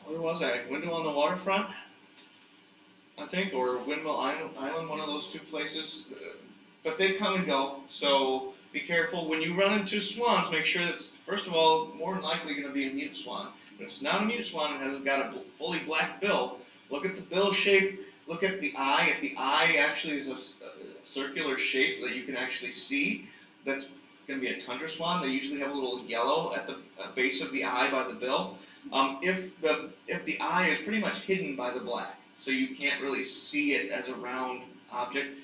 Speaker 1: Where was I? Window on the Waterfront, I think, or Windmill Island, one of those two places. But they come and go, so be careful. When you run into swans, make sure that, first of all, more than likely going to be a mute swan. But if it's not a mute swan and hasn't got a fully black bill, look at the bill shape, look at the eye. If the eye actually is a circular shape that you can actually see, that's going to be a tundra swan. They usually have a little yellow at the base of the eye by the bill. If the eye is pretty much hidden by the black, so you can't really see it as a round object,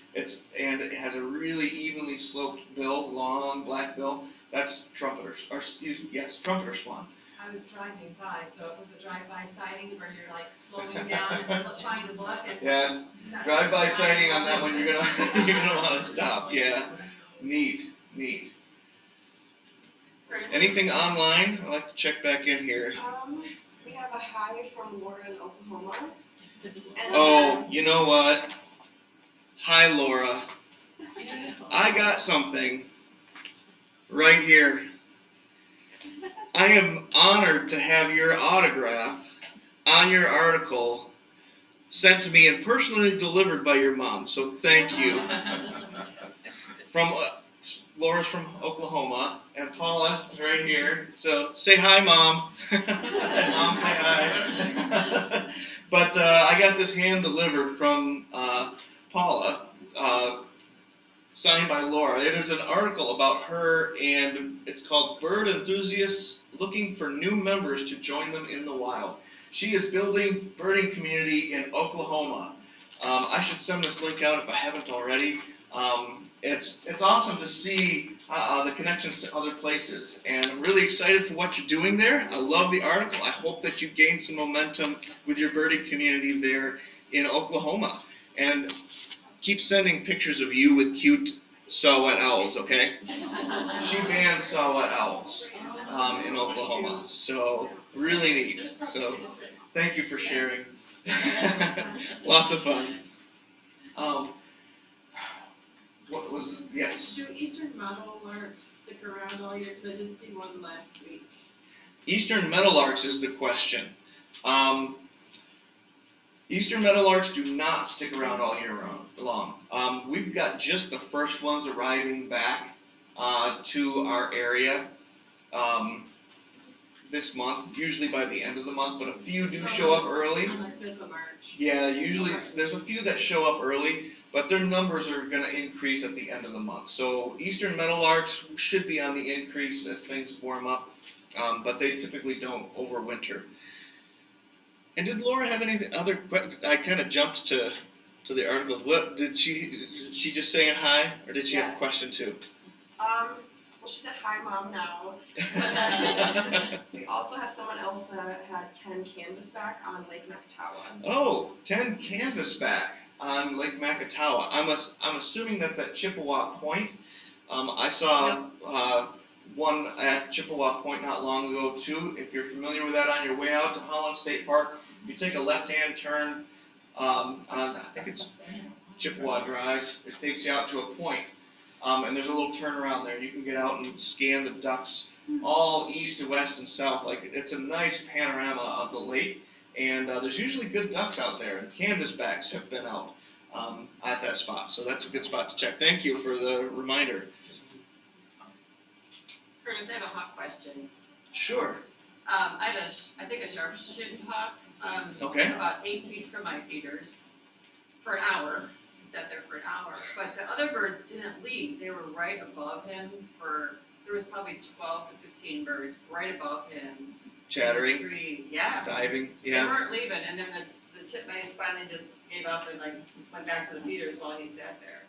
Speaker 1: and it has a really evenly sloped bill, long black bill, that's trumpeter swan.
Speaker 6: I was driving by, so it was a drive-by sighting where you're like slowing down and trying to look and.
Speaker 1: Yeah, drive-by sighting on that one, you're gonna want to stop. Yeah, neat. Anything online? I'd like to check back in here.
Speaker 4: We have a hi from Laura in Oklahoma.
Speaker 1: Oh, you know what? Hi, Laura. I got something right here. I am honored to have your autograph on your article sent to me and personally delivered by your mom, so thank you. From Laura's from Oklahoma, and Paula is right here, so say hi, Mom. Mom, say hi. But I got this hand delivered from Paula, signed by Laura. It is an article about her, and it's called Bird Enthusiasts Looking for New Members to Join Them in the Wild. She is building birding community in Oklahoma. I should send this link out if I haven't already. It's awesome to see the connections to other places, and I'm really excited for what you're doing there. I love the article. I hope that you gain some momentum with your birding community there in Oklahoma, and keep sending pictures of you with cute saw-whet owls, okay? She banned saw-whet owls in Oklahoma, so really neat. So thank you for sharing. Lots of fun. What was, yes?
Speaker 7: Do eastern meadowlarks stick around all year? 'Cause I did see one last week.
Speaker 1: Eastern meadowlarks is the question. Eastern meadowlarks do not stick around all year long. We've got just the first ones arriving back to our area this month, usually by the end of the month, but a few do show up early.
Speaker 7: On the 5th of March.
Speaker 1: Yeah, usually there's a few that show up early, but their numbers are going to increase at the end of the month. So eastern meadowlarks should be on the increase as things warm up, but they typically don't overwinter. And did Laura have anything other? I kind of jumped to the article. What did she just saying hi, or did she have a question too?
Speaker 4: Well, she said hi, Mom, now. But then we also have someone else that had 10 canvasback on Lake Nakatawa.
Speaker 1: Oh, 10 canvasback on Lake Macatawa. I'm assuming that's at Chippewa Point. I saw one at Chippewa Point not long ago too. If you're familiar with that, on your way out to Holland State Park, you take a left-hand turn on, I think it's Chippewa Drive. It takes you out to a point. And there's a little turnaround there. You can get out and scan the ducks all east to west and south. Like, it's a nice panorama of the lake. And there's usually good ducks out there, and canvasbacks have been out at that spot. So that's a good spot to check. Thank you for the reminder.
Speaker 6: Curtis, I have a hawk question.
Speaker 1: Sure.
Speaker 6: I think a sharp-shinned hawk,
Speaker 1: Okay.
Speaker 6: about 8 feet from my feeders for an hour. He sat there for an hour, but the other birds didn't leave. They were right above him there was probably 12 to 15 birds right above him.
Speaker 1: Chattering,
Speaker 6: Tree. Yeah.
Speaker 1: diving,
Speaker 6: They
Speaker 1: yeah.
Speaker 6: weren't leaving, and then the titmice finally just gave up and went back to the feeders while he sat there.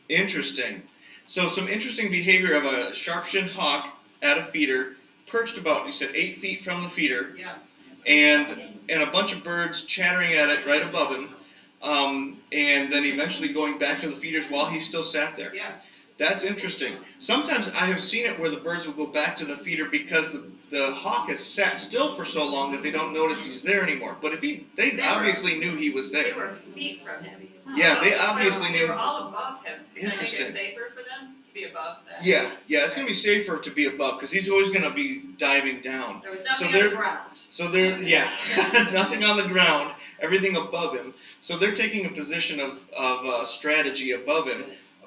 Speaker 1: Interesting. So some interesting behavior of a sharp-shinned hawk at a feeder, perched about, you said, 8 feet from the feeder.
Speaker 6: Yeah.
Speaker 1: And a bunch of birds chattering at it right above him, and then eventually going back to the feeders while he still sat there.
Speaker 6: Yeah.
Speaker 1: That's interesting. Sometimes I have seen it where the birds will go back to the feeder because the hawk has sat still for so long that they don't notice he's there anymore. But they obviously knew he was
Speaker 6: They
Speaker 1: there.
Speaker 6: were feet from him.
Speaker 1: Yeah, they obviously
Speaker 6: They
Speaker 1: knew.
Speaker 6: were all above him.
Speaker 1: Interesting.
Speaker 6: I think it's safer for them to be above that.
Speaker 1: Yeah, it's going to be safer to be above because he's always going to be diving down.
Speaker 6: There was nothing
Speaker 1: So
Speaker 6: on the ground.
Speaker 1: So nothing on the ground, everything above him. So they're taking a position of strategy above him.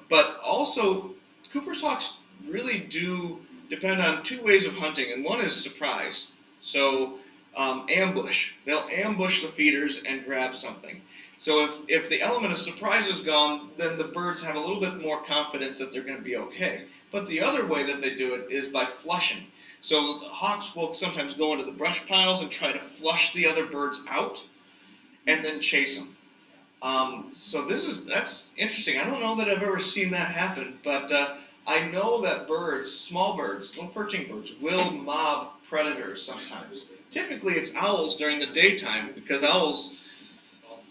Speaker 1: But also, Cooper's hawks really do depend on two ways of hunting, and one is surprise. So ambush. They'll ambush the feeders and grab something. So if the element of surprise is gone, then the birds have a little bit more confidence that they're going to be okay. But the other way that they do it is by flushing. So hawks will sometimes go into the brush piles and try to flush the other birds out, and then chase them. So that's interesting. I don't know that I've ever seen that happen, but I know that birds, small birds, little perching birds, will mob predators sometimes. Typically it's owls during the daytime, because owls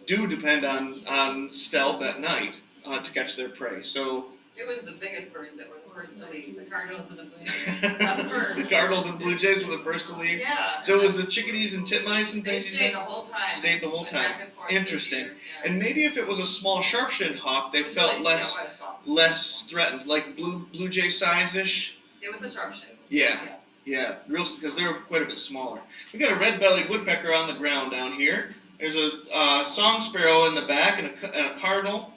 Speaker 1: do depend on stealth at night to catch their prey. So
Speaker 6: It was the biggest birds that were the first to leave, the cardinals and the blue jays. Not the birds.
Speaker 1: Cardinals and blue jays were the first to leave.
Speaker 6: Yeah.
Speaker 1: So it was the chickadees and titmice and
Speaker 6: They
Speaker 1: things you
Speaker 6: stayed
Speaker 1: said?
Speaker 6: the whole time.
Speaker 1: Stayed the whole
Speaker 6: Went
Speaker 1: time.
Speaker 6: back and forth
Speaker 1: Interesting.
Speaker 6: through the year,
Speaker 1: And maybe if it was a small sharp-shinned hawk, they
Speaker 6: yeah.
Speaker 1: felt
Speaker 6: Really,
Speaker 1: less
Speaker 6: yeah, what I saw.
Speaker 1: less threatened, like blue jay size-ish.
Speaker 6: It was a sharpshin.
Speaker 1: Yeah, real, because they're quite a bit smaller. We got a red-bellied woodpecker on the ground down here. There's a song sparrow in the back and a cardinal.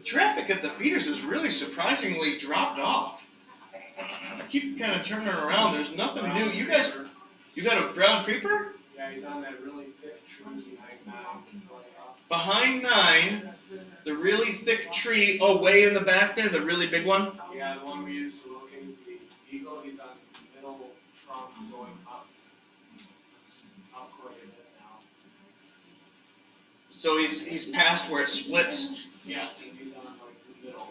Speaker 1: Traffic at the feeders has really surprisingly dropped off. I keep kind of turning around. There's nothing new. You got a brown creeper?
Speaker 11: Yeah, he's on that really thick tree behind 9 going up.
Speaker 1: Behind 9, the really thick tree, way in the back there, the really big one?
Speaker 11: Yeah, the one we used to locate the eagle, he's on the middle trunk going up quite a bit now.
Speaker 1: So he's past where it splits.
Speaker 11: Yeah, so he's on like the middle.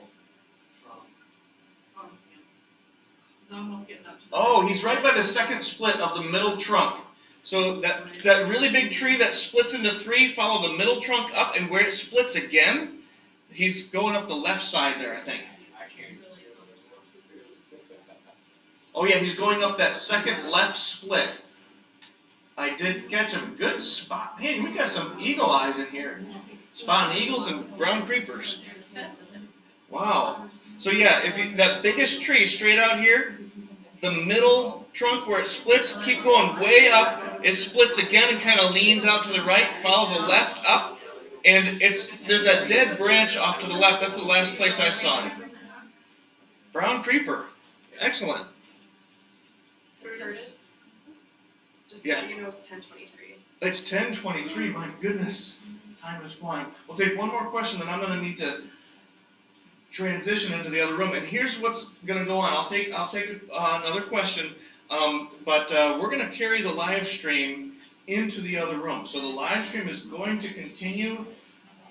Speaker 7: He's almost getting up to the.
Speaker 1: Oh, he's right by the second split of the middle trunk. So that really big tree that splits into three, follow the middle trunk up, and where it splits again, he's going up the left side there, I think.
Speaker 11: I can't even see it.
Speaker 1: Oh yeah, he's going up that second left split. I did catch him. Good spot. Hey, we got some eagle eyes in here. Spotting eagles and brown creepers. Wow. So yeah, if you, that biggest tree straight out here, the middle trunk where it splits, keep going way up. It splits again and kind of leans out to the right. Follow the left up, and there's that dead branch off to the left. That's the last place I saw him. Brown creeper. Excellent.
Speaker 4: Curtis? Just
Speaker 1: Yeah.
Speaker 4: so you know, it's 10:23.
Speaker 1: It's 10:23. My goodness, time is flying. We'll take one more question, then I'm going to need to transition into the other room. And here's what's going to go on. I'll take another question, but we're going to carry the live stream into the other room. So the live stream is going to continue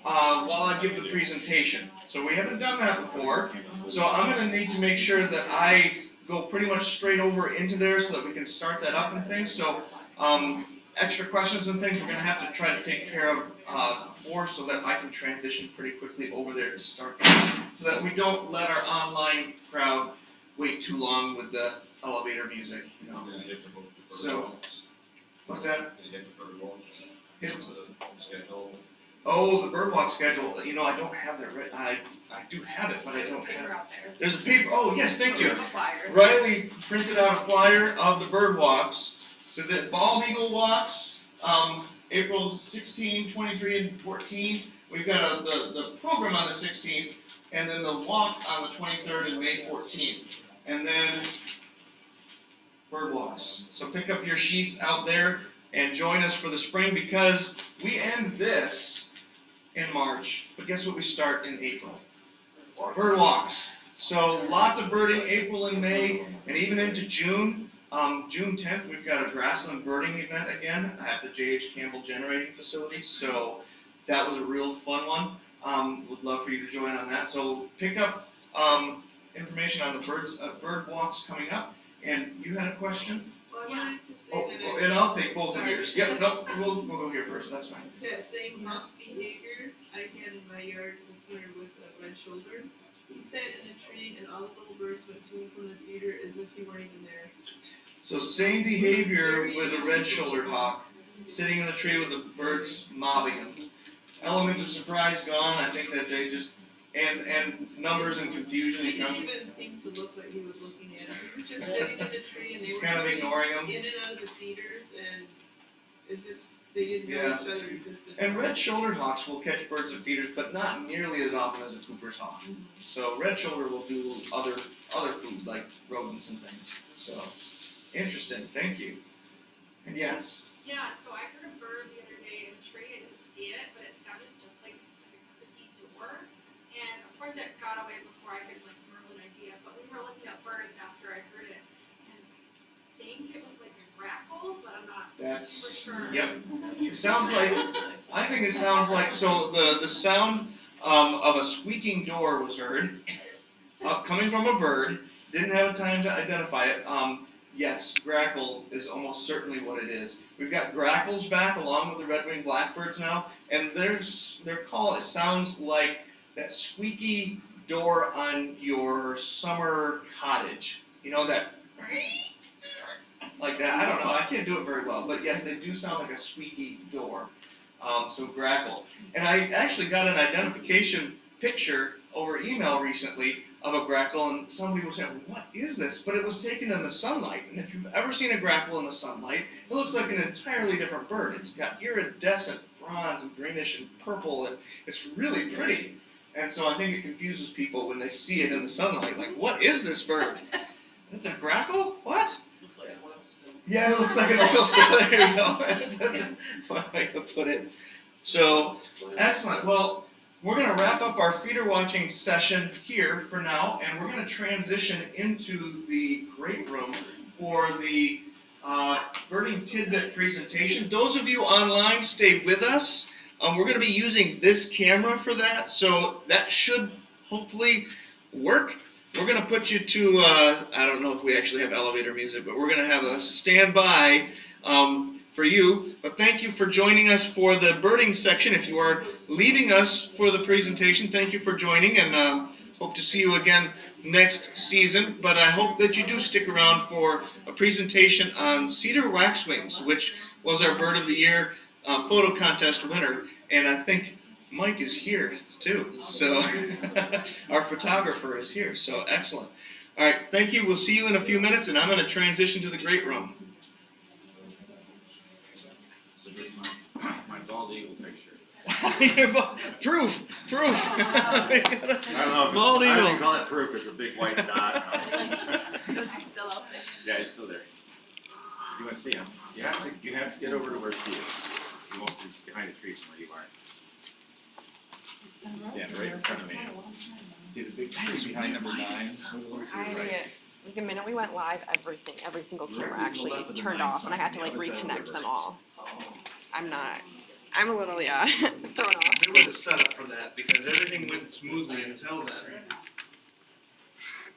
Speaker 1: while I give the presentation. So we haven't done that before. So I'm going to need to make sure that I go pretty much straight over into there so that we can start that up and things. So extra questions and things we're going to have to try to take care of before, so that I can transition pretty quickly over there to start that, so that we don't let our online crowd wait too long with the elevator music, you know. So, what's that? Oh, the birdwalk schedule. You know, I don't have that right. I do have it, but I don't have it.
Speaker 4: Out there.
Speaker 1: There's a paper. Oh, yes, thank you.
Speaker 4: A flyer.
Speaker 1: Riley printed out a flyer of the bird walks. So the bald eagle walks, April 16, 23, and 14. We've got the program on the 16th, and then the walk on the 23rd and May 14th. And then bird walks. So pick up your sheets out there and join us for the spring, because we end this in March, but guess what we start in April? Bird walks. So lots of birding April and May, and even into June. June 10th, we've got a grassland birding event again at the J.H. Campbell Generating Facility. So that was a real fun one. Would love for you to join on that. So pick up information on the bird walks coming up. And you had a question?
Speaker 7: Well, I wanted to say
Speaker 1: Oh,
Speaker 7: that
Speaker 1: and I'll take both of yours. Yep, nope, we'll go here first. That's fine.
Speaker 7: that same hawk behavior I had in my yard this winter with a red shoulder. He sat in a tree and all the little birds went to him from the feeder as if he weren't even there.
Speaker 1: So same behavior with a red-shouldered hawk, sitting in the tree with the birds mobbing him. Element of surprise gone. I think that they just and numbers and confusion.
Speaker 7: He didn't even seem to look like he was looking at him. He was just sitting in the tree and they
Speaker 1: He's
Speaker 7: were
Speaker 1: kind of
Speaker 7: coming
Speaker 1: ignoring him.
Speaker 7: in and out of the feeders and as if they didn't know
Speaker 1: Yeah.
Speaker 7: each other existed.
Speaker 1: And red-shouldered hawks will catch birds at feeders, but not nearly as often as a Cooper's hawk. So red-shoulder will do other food like rodents and things. So interesting. Thank you. And yes.
Speaker 3: Yeah, so I heard a bird the other day in a tree. I didn't see it, but it sounded just like a creaky door. And of course it got away before I could like merle an idea, but we were looking at birds after I heard it. And I think it was like a grackle, but I'm not
Speaker 1: That's,
Speaker 3: for sure.
Speaker 1: yep. It sounds like, I think it sounds like, so the sound of a squeaking door was heard, coming from a bird, didn't have time to identify it. Yes, grackle is almost certainly what it is. We've got grackles back along with the red-winged blackbirds now, and their call, it sounds like that squeaky door on your summer cottage. You know, that like that. I don't know, I can't do it very well, but yes, they do sound like a squeaky door. So grackle. And I actually got an identification picture over email recently of a grackle, and somebody was saying, what is this? But it was taken in the sunlight, and if you've ever seen a grackle in the sunlight, it looks like an entirely different bird. It's got iridescent bronze and greenish and purple, and it's really pretty. And so I think it confuses people when they see it in the sunlight, like, what is this bird? It's a grackle? What?
Speaker 9: Looks like an oil spill.
Speaker 1: Yeah, it looks like an oil spill. There you go. That's one way to put it. So, excellent. Well, we're going to wrap up our feeder watching session here for now, and we're going to transition into the great room for the birding tidbit presentation. Those of you online, stay with us. We're going to be using this camera for that, so that should hopefully work. we're gonna put you to, I don't know if we actually have elevator music, but we're gonna have a standby for you. But thank you for joining us for the birding section. If you are leaving us for the presentation, thank you for joining, and hope to see you again next season. But I hope that you do stick around for a presentation on Cedar Waxwings, which was our Bird of the Year photo contest winner. And I think Mike is here too. So our photographer is here. So excellent. All right, thank you. We'll see you in a few minutes, and I'm going to transition to the great room.
Speaker 10: So here's my bald eagle picture.
Speaker 1: Proof.
Speaker 12: I don't know.
Speaker 1: Bald
Speaker 12: I
Speaker 1: eagle.
Speaker 12: don't call it proof. It's a big white dot.
Speaker 4: Was he still out there?
Speaker 10: Yeah, it's still there. You want to see him? You have to get over to where she is. You won't, he's behind the trees from where you are. Stand right in front of me. See the big tree behind number 9? Move over to the right.
Speaker 4: Like the minute we went live, every single camera actually turned off, and I had to like reconnect them all. I'm a little, thrown off.
Speaker 1: There was a setup for that because everything went smoothly until then.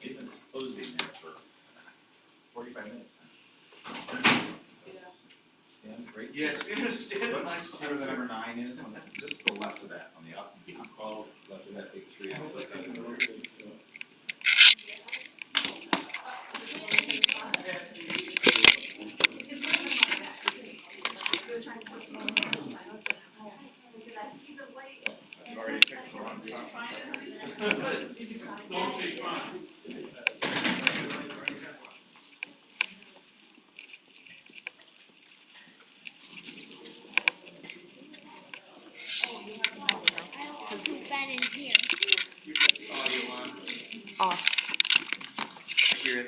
Speaker 10: Nathan's posed in there for 45 minutes now. Stand right.
Speaker 1: Yes, stand
Speaker 10: Look,
Speaker 1: by.
Speaker 10: see where the number 9 is? On the, just to the left of that, on the up, left of that big tree. On the side of the road. I've already picked the wrong top.
Speaker 2: Don't take mine.
Speaker 3: Who's been in here?
Speaker 1: You got the audio on.
Speaker 4: Off.
Speaker 1: I hear it.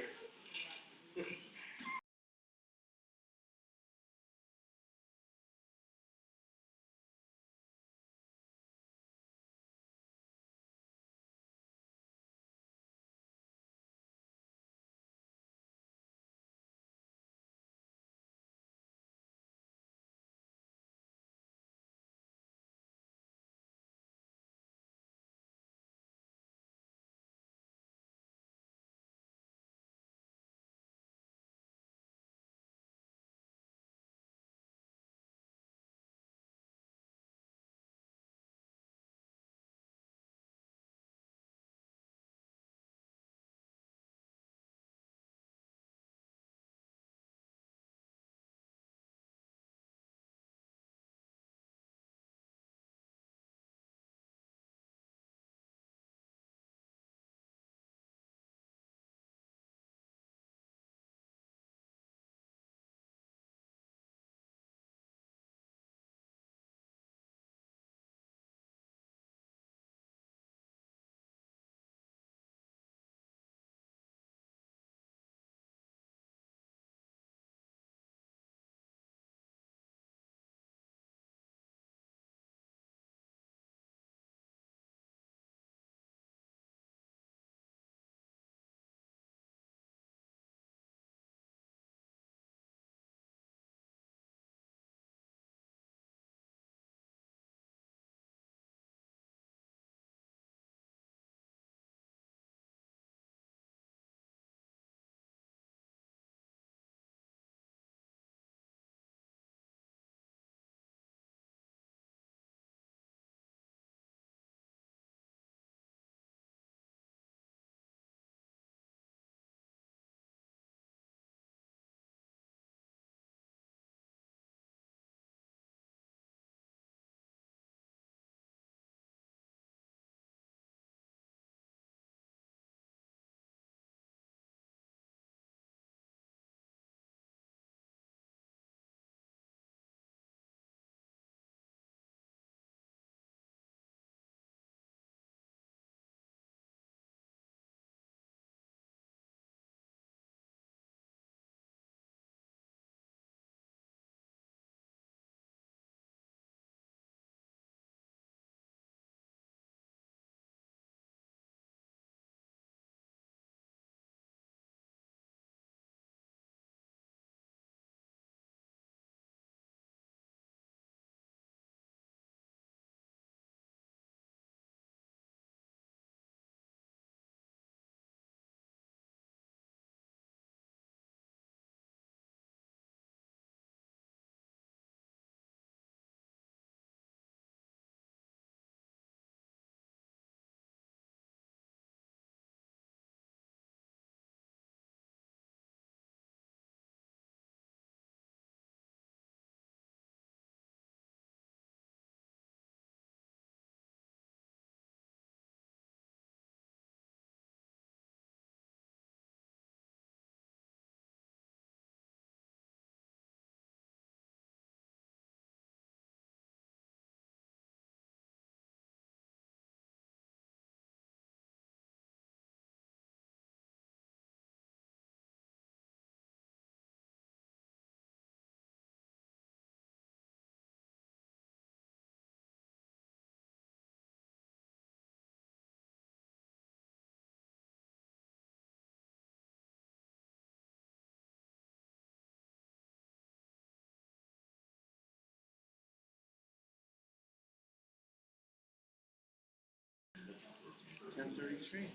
Speaker 1: 3.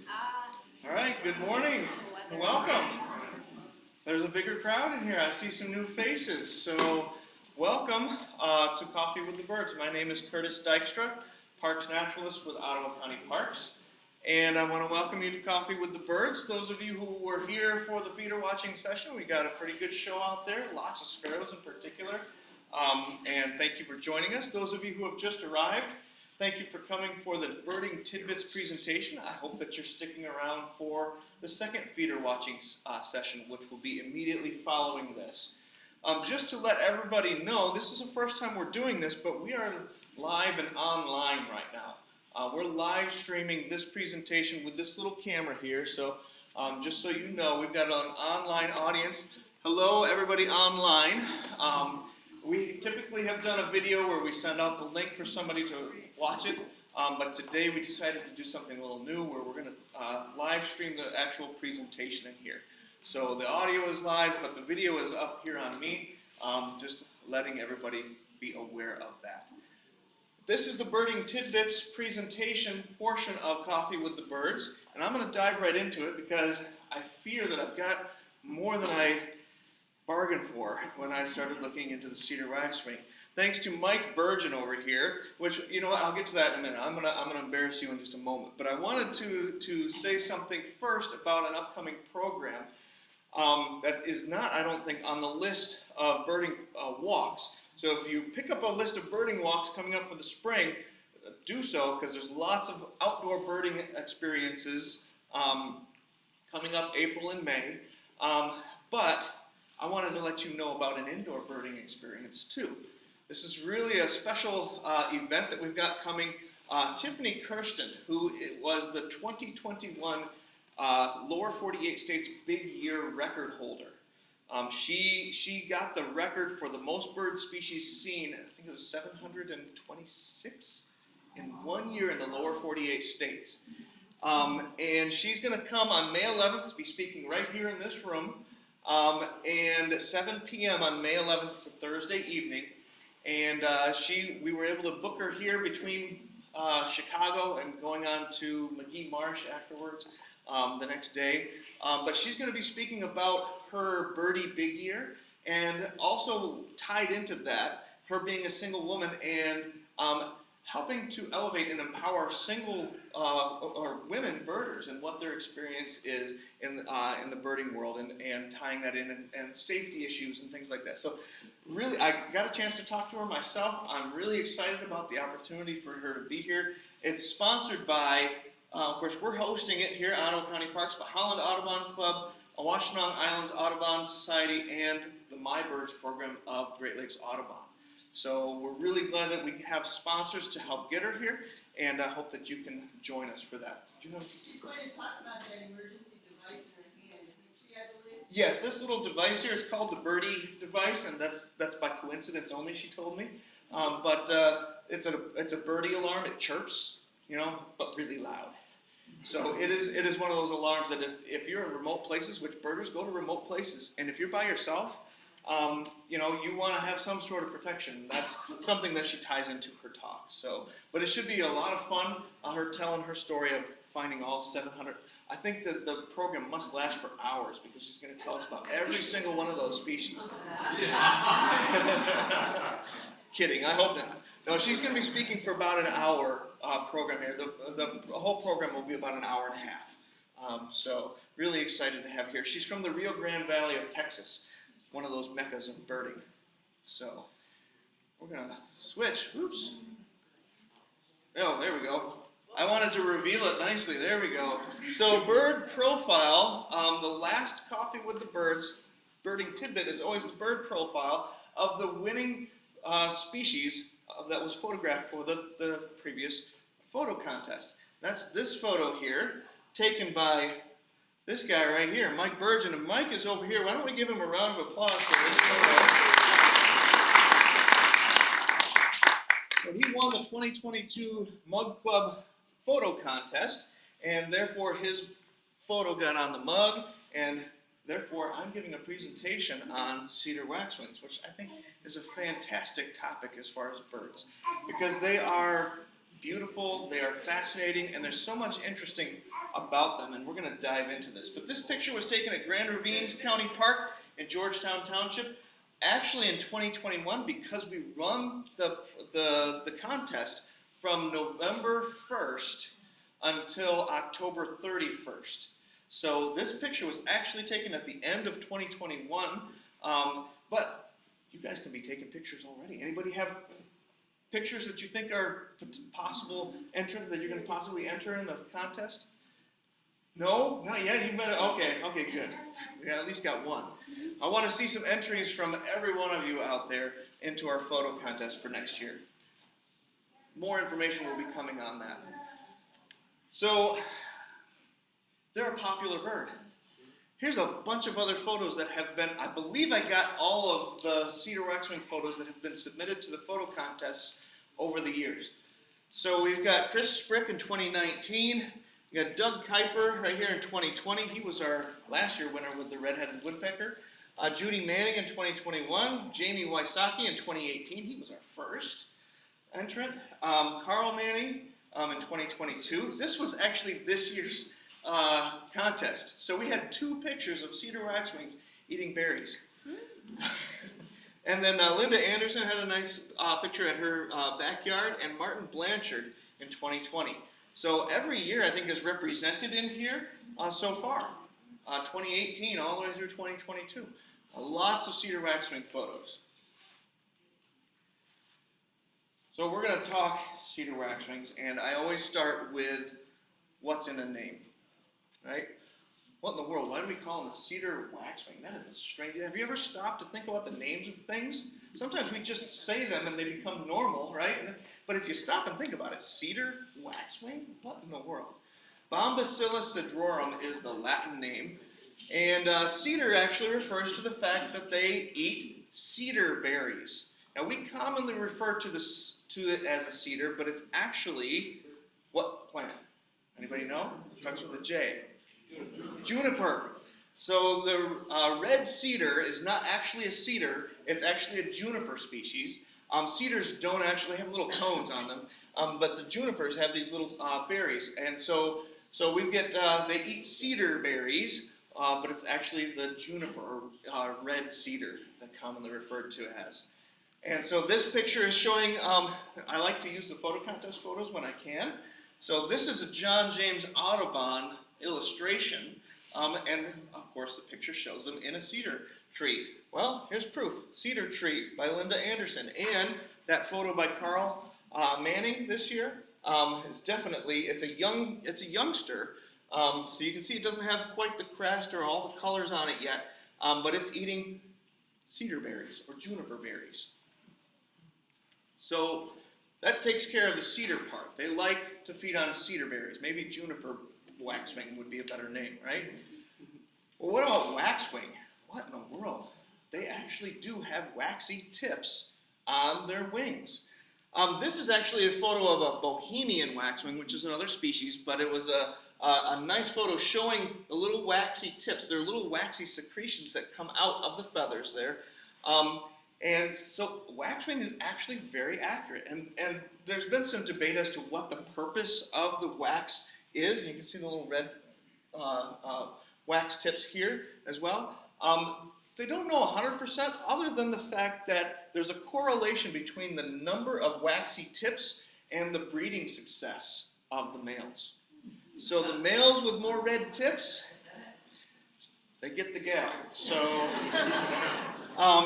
Speaker 4: Ah.
Speaker 1: All right, good morning. Welcome. There's a bigger crowd in here. I see some new faces. So welcome to Coffee with the Birds. My name is Curtis Dykstra, Park Naturalist with Ottawa County Parks. And I want to welcome you to Coffee with the Birds. Those of you who were here for the feeder watching session, we got a pretty good show out there, lots of sparrows in particular. And thank you for joining us. Those of you who have just arrived, thank you for coming for the Birding Tidbits presentation. I hope that you're sticking around for the second feeder watching session, which will be immediately following this. Just to let everybody know, this is the first time we're doing this, but we are live and online right now. We're live streaming this presentation with this little camera here, so just so you know, we've got an online audience. Hello, everybody online. We typically have done a video where we send out the link for somebody to watch it, but today we decided to do something a little new where we're going to live stream the actual presentation in here. So the audio is live, but the video is up here on me, just letting everybody be aware of that. This is the Birding Tidbits presentation portion of Coffee with the Birds, and I'm going to dive right into it because I fear that I've got more than I bargained for when I started looking into the Cedar Waxwing. Thanks to Mike Burgeon over here, which, you know what, I'll get to that in a minute. I'm gonna embarrass you in just a moment. But I wanted to say something first about an upcoming program that is not, I don't think, on the list of birding walks. So if you pick up a list of birding walks coming up for the spring, do so, because there's lots of outdoor birding experiences coming up April and May. But I wanted to let you know about an indoor birding experience too. This is really a special event that we've got coming. Tiffany Kirsten, who was the 2021 Lower 48 States Big Year record holder. She got the record for the most bird species seen, I think it was 726 in 1 year in the Lower 48 states. And she's going to come on May 11th, be speaking right here in this room. And at 7 p.m. on May 11th, it's a Thursday evening, and we were able to book her here between Chicago and going on to McGee Marsh afterwards the next day. But she's going to be speaking about her birdie big year, and also tied into that, her being a single woman and helping to elevate and empower single or women birders and what their experience is in the birding world, and tying that in and safety issues and things like that. So really, I got a chance to talk to her myself. I'm really excited about the opportunity for her to be here. It's sponsored by, of course, we're hosting it here at Ottawa County Parks, but Holland Audubon Club, Washtenaw Islands Audubon Society, and the My Birds program of Great Lakes Audubon. So we're really glad that we have sponsors to help get her here, and I hope that you can join us for that.
Speaker 5: She's going to talk about that emergency device in her hand, isn't she, I believe?
Speaker 1: Yes, this little device here is called the Birdie device, and that's by coincidence only, she told me. But it's a birdie alarm. It chirps, you know, but really loud. So it is one of those alarms that if you're in remote places, which birders go to remote places, and if you're by yourself, you know, you want to have some sort of protection. That's something that she ties into her talk. So, but it should be a lot of fun. Her telling her story of finding all 700. I think that the program must last for hours because she's going to tell us about every single one of those species. Kidding, I hope not. No, she's going to be speaking for about an hour program here. The whole program will be about an hour and a half. So really excited to have her here. She's from the Rio Grande Valley of Texas, one of those meccas of birding. So we're going to switch. Oops. Oh, there we go. I wanted to reveal it nicely. There we go. So bird profile, the last Coffee with the Birds birding tidbit is always the bird profile of the winning species that was photographed for the previous photo contest. That's this photo here, taken by this guy right here, Mike Burgeon. And Mike is over here. Why don't we give him a round of applause for this photo? So he won the 2022 Mug Club photo contest, and therefore his photo got on the mug, and therefore I'm giving a presentation on cedar waxwings, which I think is a fantastic topic as far as birds, because they are beautiful, they are fascinating, and there's so much interesting about them, and we're going to dive into this. But this picture was taken at Grand Ravines County Park in Georgetown Township, actually in 2021, because we run the contest from November 1st until October 31st. So this picture was actually taken at the end of 2021, but you guys can be taking pictures already. Anybody have pictures that you think are possible that you're going to possibly enter in the contest? No? Not yet? You better, okay, good. We at least got one. I want to see some entries from every one of you out there into our photo contest for next year. More information will be coming on that. So, they're a popular bird. Here's a bunch of other photos that have been, I believe I got all of the Cedar Waxwing photos that have been submitted to the photo contests over the years. So we've got Chris Sprick in 2019. We got Doug Kuiper right here in 2020. He was our last year winner with the red-headed woodpecker. Judy Manning in 2021. Jamie Wysocki in 2018. He was our first entrant. Carl Manning in 2022. This was actually this year's contest. So we had 2 pictures of Cedar Waxwings eating berries. And then Linda Anderson had a nice picture at her backyard, and Martin Blanchard in 2020. So every year I think is represented in here so far. 2018 all the way through 2022. Lots of Cedar Waxwing photos. So we're going to talk Cedar Waxwings, and I always start with what's in a name, right? What in the world? Why do we call them a Cedar Waxwing? That is a strange. Have you ever stopped to think about the names of things? Sometimes we just say them and they become normal, right? But if you stop and think about it, Cedar Waxwing? What in the world? Bombacilla cedrorum is the Latin name, and cedar actually refers to the fact that they eat cedar berries. Now we commonly refer to it as a cedar, but it's actually what plant? Anybody know? It starts with a J. Juniper. So the red cedar is not actually a cedar, it's actually a juniper species. Cedars don't actually have little cones on them, but the junipers have these little berries. And so we get, they eat cedar berries, but it's actually the juniper, or red cedar, that commonly referred to as. And so this picture is showing, I like to use the photo contest photos when I can. So this is a John James Audubon illustration, and of course the picture shows them in a cedar tree. Well, here's proof. Cedar tree by Linda Anderson, and that photo by Carl Manning this year is definitely, it's a youngster. So you can see it doesn't have quite the crest or all the colors on it yet, but it's eating cedar berries or juniper berries. So that takes care of the cedar part. They like to feed on cedar berries. Maybe juniper waxwing would be a better name, right? Well, what about waxwing? What in the world? They actually do have waxy tips on their wings. This is actually a photo of a Bohemian waxwing, which is another species, but it was a nice photo showing the little waxy tips. They're little waxy secretions that come out of the feathers there. And so waxwing is actually very accurate. And there's been some debate as to what the purpose of the wax is. And you can see the little red wax tips here as well. They don't know 100% other than the fact that there's a correlation between the number of waxy tips and the breeding success of the males. So the males with more red tips, they get the gal. So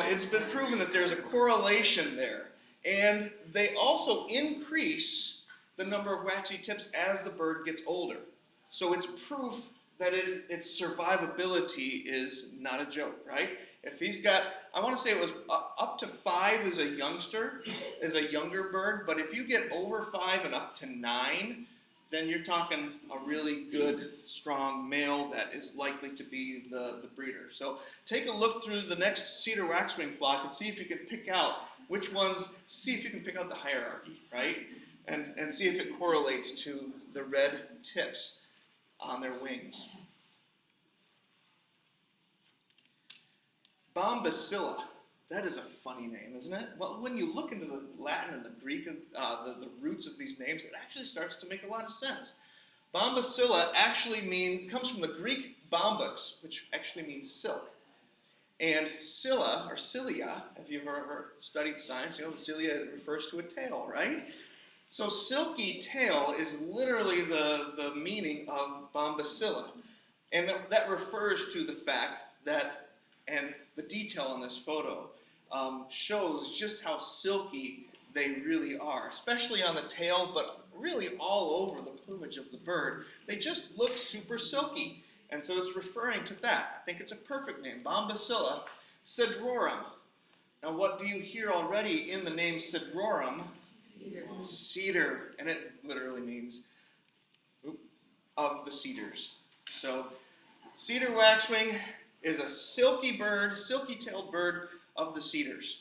Speaker 1: it's been proven that there's a correlation there. And they also increase the number of waxy tips as the bird gets older. So it's proof that its survivability is not a joke, right? If he's got, I want to say it was up to 5 is a youngster, is a younger bird, but if you get over 5 and up to 9, then you're talking a really good, strong male that is likely to be the breeder. So take a look through the next Cedar Waxwing flock and see if you can pick out which ones, see if you can pick out the hierarchy, right? And see if it correlates to the red tips on their wings. Bombacilla. That is a funny name, isn't it? Well, when you look into the Latin and the Greek, the roots of these names, it actually starts to make a lot of sense. Bombacilla actually comes from the Greek bombax, which actually means silk. And cilia, or cilia, if you've ever studied science, you know the cilia refers to a tail, right? So silky tail is literally the meaning of bombacilla. And that refers to the fact that, and the detail in this photo shows just how silky they really are, especially on the tail, but really all over the plumage of the bird. They just look super silky. And so it's referring to that. I think it's a perfect name, Bombacilla cedrarum. Now what do you hear already in the name cedrarum?
Speaker 4: Cedar.
Speaker 1: Cedar, and it literally means of the cedars. So cedar waxwing is a silky bird, silky-tailed bird of the cedars.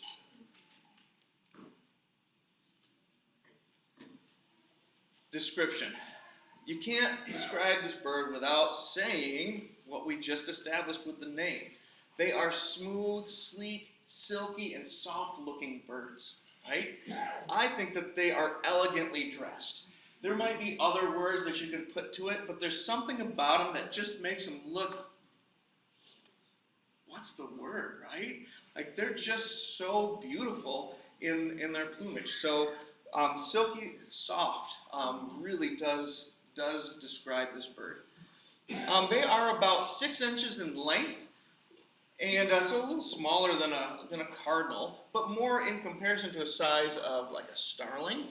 Speaker 1: Description. You can't describe this bird without saying what we just established with the name. They are smooth, sleek, silky, and soft-looking birds, right? I think that they are elegantly dressed. There might be other words that you could put to it, but there's something about them that just makes them look, what's the word, right? Like they're just so beautiful in their plumage. So silky, soft really does describe this bird. They are about 6 inches in length, and so a little smaller than a cardinal, but more in comparison to a size of like a starling.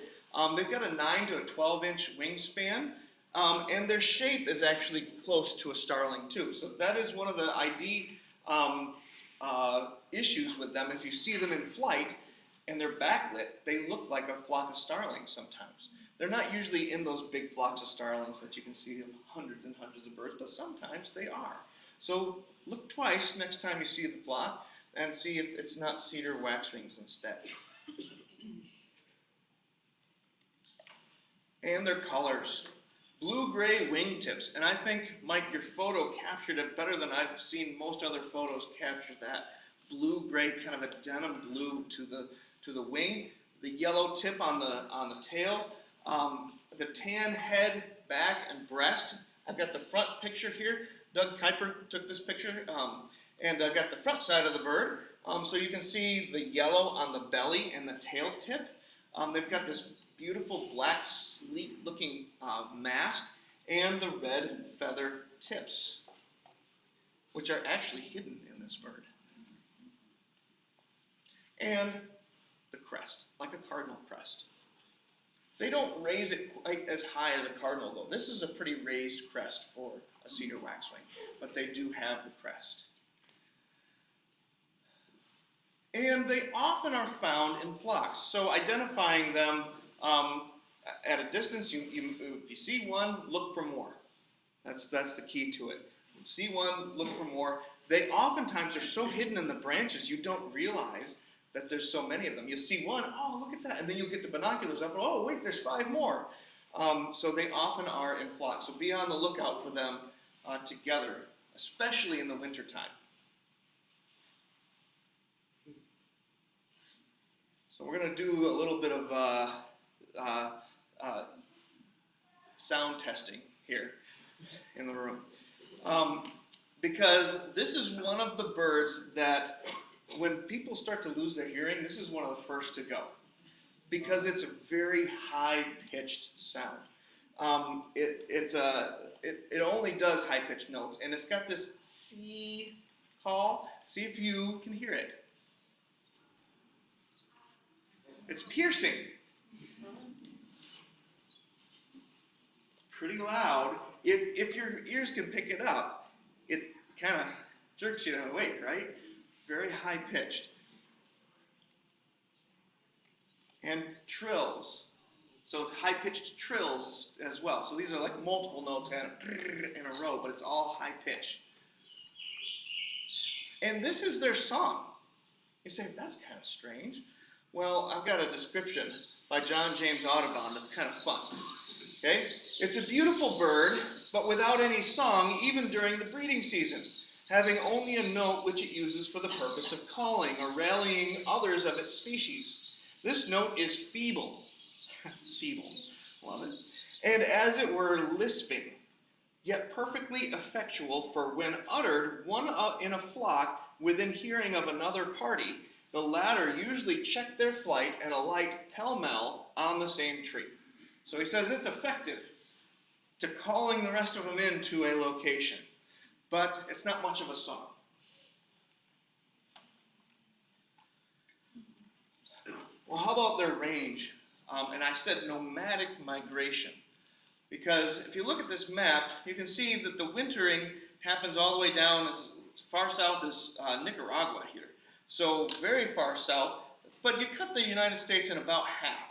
Speaker 1: They've got a 9 to a 12-inch wingspan, and their shape is actually close to a starling too. So that is one of the ID issues with them. If you see them in flight and they're backlit, they look like a flock of starlings sometimes. They're not usually in those big flocks of starlings that you can see of hundreds and hundreds of birds, but sometimes they are. So look twice next time you see the flock and see if it's not cedar waxwings instead. And their colors. Blue-gray wingtips. And I think, Mike, your photo captured it better than I've seen most other photos capture that. Blue-gray, kind of a denim blue to the wing. The yellow tip on the tail. The tan head, back, and breast. I've got the front picture here. Doug Kuiper took this picture. And I got the front side of the bird. So you can see the yellow on the belly and the tail tip. They've got this beautiful black, sleek-looking mask and the red feather tips, which are actually hidden in this bird. And the crest, like a cardinal crest. They don't raise it quite as high as a cardinal, though. This is a pretty raised crest for a cedar waxwing, but they do have the crest. And they often are found in flocks, so identifying them at a distance, if you see one, look for more. That's the key to it. If you see one, look for more. They oftentimes are so hidden in the branches you don't realize that there's so many of them. You'll see one, oh, look at that, and then you'll get the binoculars up, and oh, wait, there's 5 more. So they often are in flocks, so be on the lookout for them together, especially in the wintertime. So we're going to do a little bit of sound testing here in the room. Because this is one of the birds that when people start to lose their hearing, this is one of the first to go. Because it's a very high-pitched sound. It only does high-pitched notes, and it's got this C call. See if you can hear it. It's piercing. Pretty loud. If your ears can pick it up, it kind of jerks you awake, right? Very high-pitched. And trills. So it's high-pitched trills as well. So these are like multiple notes in a row, but it's all high-pitched. And this is their song. You say, that's kind of strange. Well, I've got a description by John James Audubon that's kind of fun. Okay? It's a beautiful bird, but without any song, even during the breeding season. having only a note which it uses for the purpose of calling or rallying others of its species. This note is feeble, feeble, love it, and as it were lisping, yet perfectly effectual, for when uttered one in a flock within hearing of another party, the latter usually check their flight and alight pell-mell on the same tree. So he says it's effective to calling the rest of them into a location, but it's not much of a song. Well, how about their range? And I said nomadic migration. Because if you look at this map, you can see that the wintering happens all the way down as far south as Nicaragua here. So very far south, but you cut the United States in about half.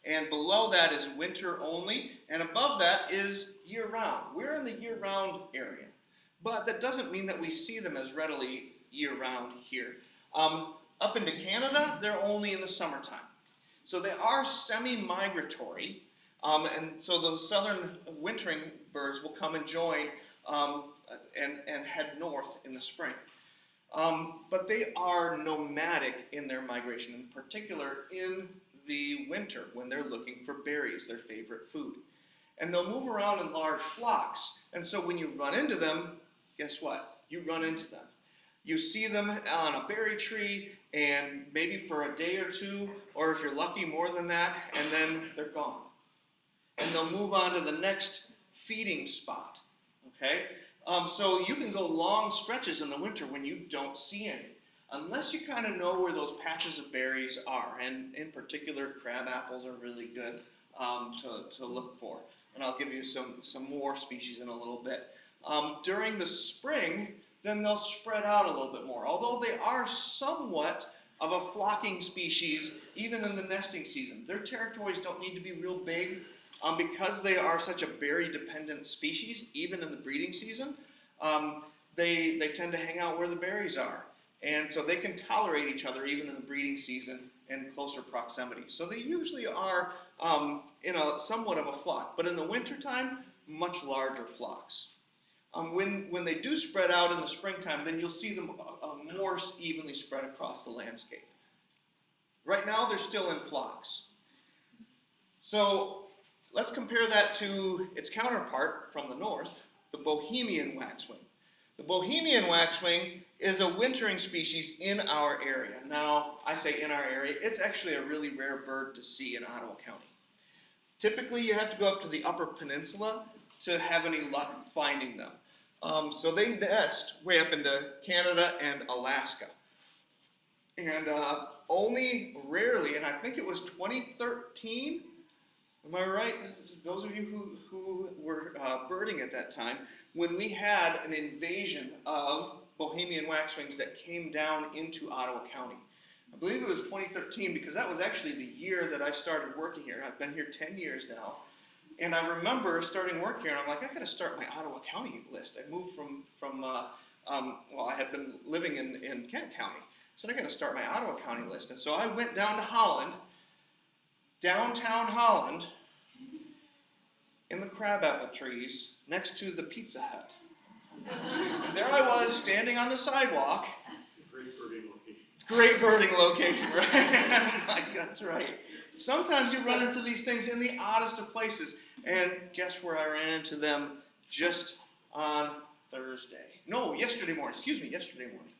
Speaker 1: And below that is winter only, and above that is year-round. We're in the year-round area. But that doesn't mean that we see them as readily year-round here. Up into Canada, they're only in the summertime. So they are semi-migratory, and so the southern wintering birds will come and join and head north in the spring. But they are nomadic in their migration, in particular in the winter when they're looking for berries, their favorite food. And they'll move around in large flocks, and so when you run into them, guess what? You run into them. You see them on a berry tree, and maybe for a day or two, or if you're lucky, more than that, and then they're gone. And they'll move on to the next feeding spot, okay? So you can go long stretches in the winter when you don't see any, unless you kind of know where those patches of berries are, and in particular, crab apples are really good to look for. And I'll give you some more species in a little bit. During the spring, then they'll spread out a little bit more, although they are somewhat of a flocking species even in the nesting season. Their territories don't need to be real big because they are such a berry-dependent species, even in the breeding season. They tend to hang out where the berries are, and so they can tolerate each other even in the breeding season in closer proximity. So they usually are in a somewhat of a flock, but in the wintertime, much larger flocks. When they do spread out in the springtime, then you'll see them more evenly spread across the landscape. Right now, they're still in flocks. So let's compare that to its counterpart from the north, the Bohemian waxwing. The Bohemian waxwing is a wintering species in our area. Now, I say in our area, it's actually a really rare bird to see in Ottawa County. Typically, you have to go up to the Upper Peninsula to have any luck finding them. So they nest way up into Canada and Alaska. And only rarely, and I think it was 2013, am I right? Those of you who were birding at that time, when we had an invasion of Bohemian waxwings that came down into Ottawa County. I believe it was 2013 because that was actually the year that I started working here. I've been here 10 years now. And I remember starting work here, and I'm like, I got to start my Ottawa County list. I moved well, I had been living in Kent County. So I got to start my Ottawa County list. And so I went down to Holland, downtown Holland, in the crabapple trees next to the Pizza Hut. And there I was, standing on the sidewalk.
Speaker 11: Great birding location.
Speaker 1: Great birding location, right? Like, that's right. Sometimes you run into these things in the oddest of places. And guess where I ran into them just on Thursday? No, yesterday morning. Excuse me, yesterday morning.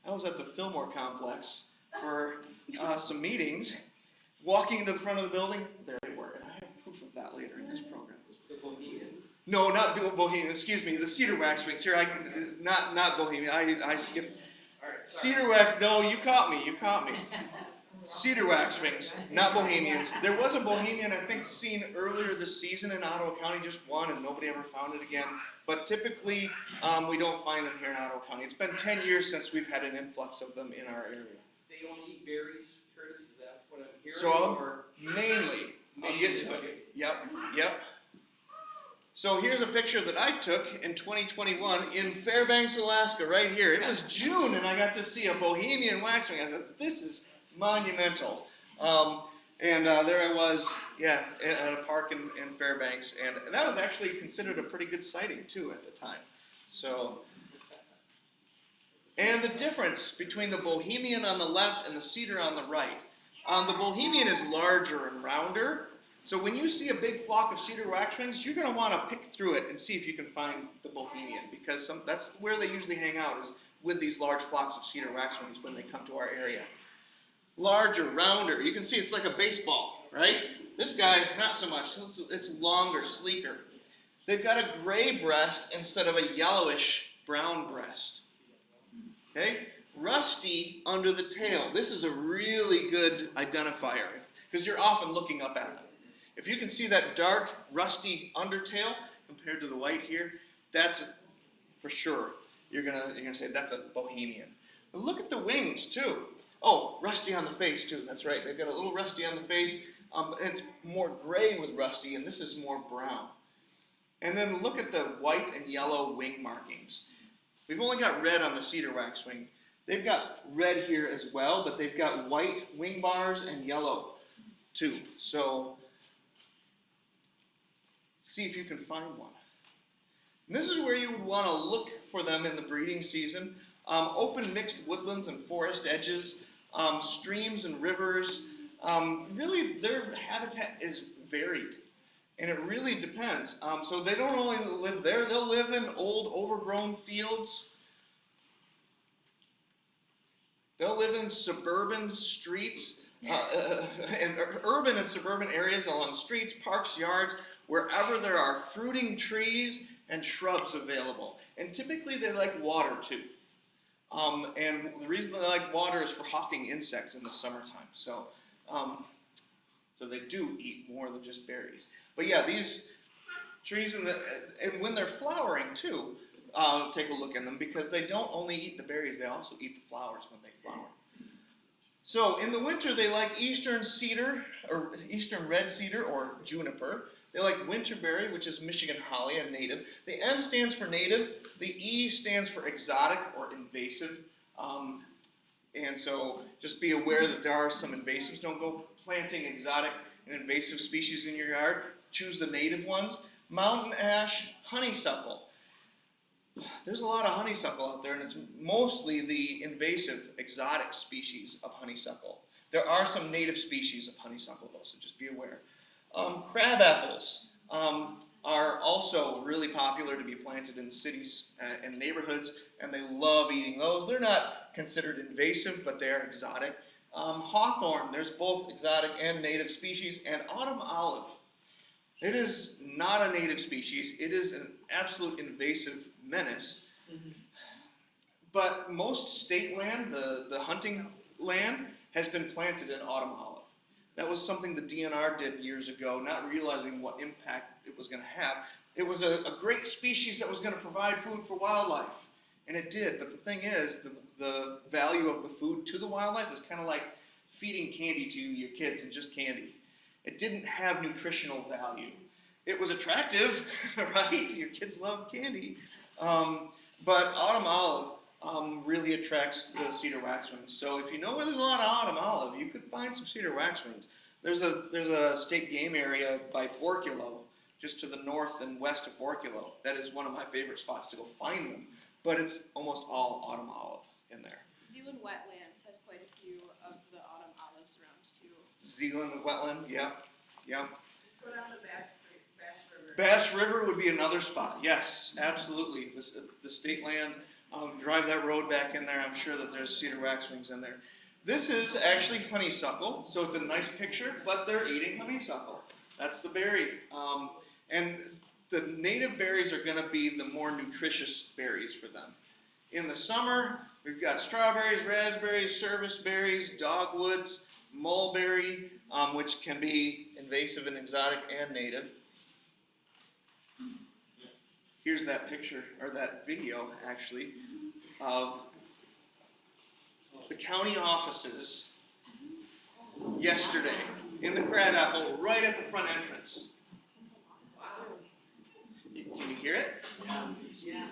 Speaker 1: I was at the Fillmore Complex for some meetings. Walking into the front of the building, there they were. And I have proof of that later in this program.
Speaker 9: The Bohemian.
Speaker 1: No, not Bohemian. Excuse me, the Cedar waxwings. Here, not Bohemian. I skipped.
Speaker 9: All right,
Speaker 1: Cedar wax. No, you caught me. You caught me. Cedar waxwings, not Bohemians. There was a Bohemian, I think, seen earlier this season in Ottawa County, just one, and nobody ever found it again. But typically, we don't find them here in Ottawa County. It's been 10 years since we've had an influx of them in our area.
Speaker 9: They don't eat berries, Curtis, is that what I'm hearing?
Speaker 1: So I'll get to it. Yep. So here's a picture that I took in 2021 in Fairbanks, Alaska, right here. It was June, and I got to see a Bohemian waxwing. I thought, this is monumental. And there I was, at a park in Fairbanks, and that was actually considered a pretty good sighting too at the time. So And the difference between the Bohemian on the left and the Cedar on the right. The Bohemian is larger and rounder. So when you see a big flock of cedar waxwings, you're going to want to pick through it and see if you can find the Bohemian, because that's where they usually hang out, is with these large flocks of cedar waxwings when they come to our area. Larger, rounder. You can see it's like a baseball, right? This guy, not so much. It's longer, sleeker. They've got a gray breast instead of a yellowish brown breast. Okay? Rusty under the tail. This is a really good identifier because you're often looking up at them. If you can see that dark, rusty undertail compared to the white here, that's for sure. You're gonna say that's a Bohemian. But look at the wings too. Oh, rusty on the face too. That's right. They've got a little rusty on the face. It's more gray with rusty, and this is more brown. And then look at the white and yellow wing markings. We've only got red on the cedar waxwing. They've got red here as well, but they've got white wing bars and yellow too. So see if you can find one. And this is where you would want to look for them in the breeding season. Open mixed woodlands and forest edges, streams and rivers. Really, their habitat is varied, and it really depends. So they don't only live there, they'll live in old overgrown fields. They'll live in suburban streets, and urban and suburban areas along streets, parks, yards, wherever there are fruiting trees and shrubs available. And typically they like water too. And the reason they like water is for hawking insects in the summertime. So they do eat more than just berries. But yeah, these trees, and when they're flowering too, take a look at them, because they don't only eat the berries, they also eat the flowers when they flower. So in the winter, they like eastern cedar, or eastern red cedar, or juniper. They like winterberry, which is Michigan holly, a native. The N stands for native. The E stands for exotic or invasive. And so just be aware that there are some invasives. Don't go planting exotic and invasive species in your yard. Choose the native ones. Mountain ash, honeysuckle. There's a lot of honeysuckle out there, and it's mostly the invasive, exotic species of honeysuckle. There are some native species of honeysuckle, though, so just be aware. Crab apples are also really popular to be planted in cities and neighborhoods, and they love eating those. They're not considered invasive, but they are exotic. Hawthorn, there's both exotic and native species, and autumn olive. It is not a native species. It is an absolute invasive menace. But most state land, the hunting land, has been planted in autumn olive. That was something the DNR did years ago, not realizing what impact it was going to have. It was a great species that was going to provide food for wildlife, and it did. But the thing is, the value of the food to the wildlife is kind of like feeding candy to your kids and just candy. It didn't have nutritional value. It was attractive, right? Your kids love candy. But autumn olive really attracts the cedar waxwings. So if you know where there's a lot of autumn olive, you could find some cedar waxwings. There's a state game area by Porculo, just to the north and west of Porculo. That is one of my favorite spots to go find them. But it's almost all autumn olive in there.
Speaker 4: Zealand Wetlands has quite a few of the autumn olives around too.
Speaker 1: Zealand Wetland, yep.
Speaker 5: Go down to Bass River.
Speaker 1: Bass River would be another spot. Yes, absolutely. The state land, drive that road back in there. I'm sure that there's cedar waxwings in there. This is actually honeysuckle, so it's a nice picture, but they're eating honeysuckle. That's the berry. And the native berries are going to be the more nutritious berries for them. In the summer, we've got strawberries, raspberries, service berries, dogwoods, mulberry, which can be invasive and exotic and native. Here's that picture, or that video, actually, of the county offices yesterday in the crabapple right at the front entrance. Can you hear it?
Speaker 6: Yeah.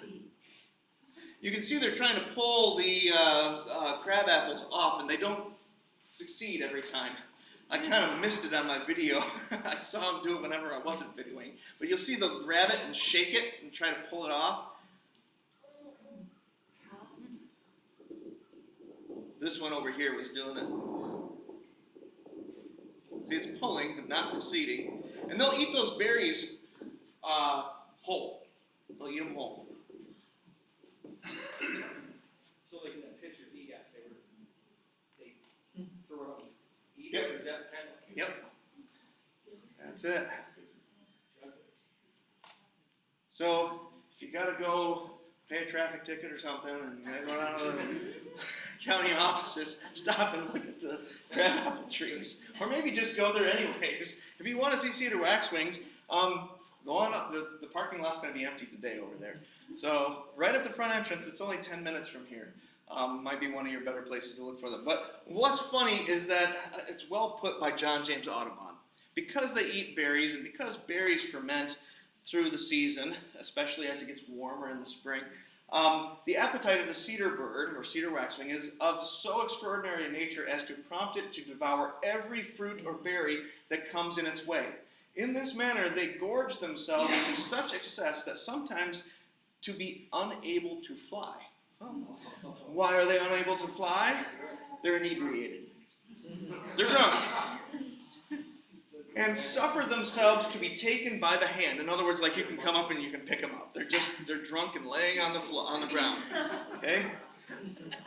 Speaker 1: You can see they're trying to pull the crab apples off, and they don't succeed every time. I kind of missed it on my video. I saw them do it whenever I wasn't videoing. But you'll see them grab it and shake it and try to pull it off. This one over here was doing it. See, it's pulling, but not succeeding. And they'll eat those berries whole. They'll eat them whole.
Speaker 13: So like in that picture he got, they throw it up, eat
Speaker 1: Yep.
Speaker 13: it, or is that kind of?
Speaker 1: Yep. That's it. So, if you gotta go pay a traffic ticket or something, and you gotta go down to the county offices, stop and look at the crabapple trees. Or maybe just go there anyways. If you wanna see Cedar Waxwings, go on up, the parking lot's gonna be empty today over there. So, right at the front entrance, it's only 10 minutes from here. Might be one of your better places to look for them. But what's funny is that it's well put by John James Audubon. Because they eat berries, and because berries ferment through the season, especially as it gets warmer in the spring, the appetite of the cedar bird, or cedar waxwing, is of so extraordinary a nature as to prompt it to devour every fruit or berry that comes in its way. In this manner, they gorge themselves to such excess that sometimes to be unable to fly. Why are they unable to fly? They're inebriated. They're drunk. And suffer themselves to be taken by the hand. In other words, like you can come up and you can pick them up. They're drunk and laying on the ground. Okay?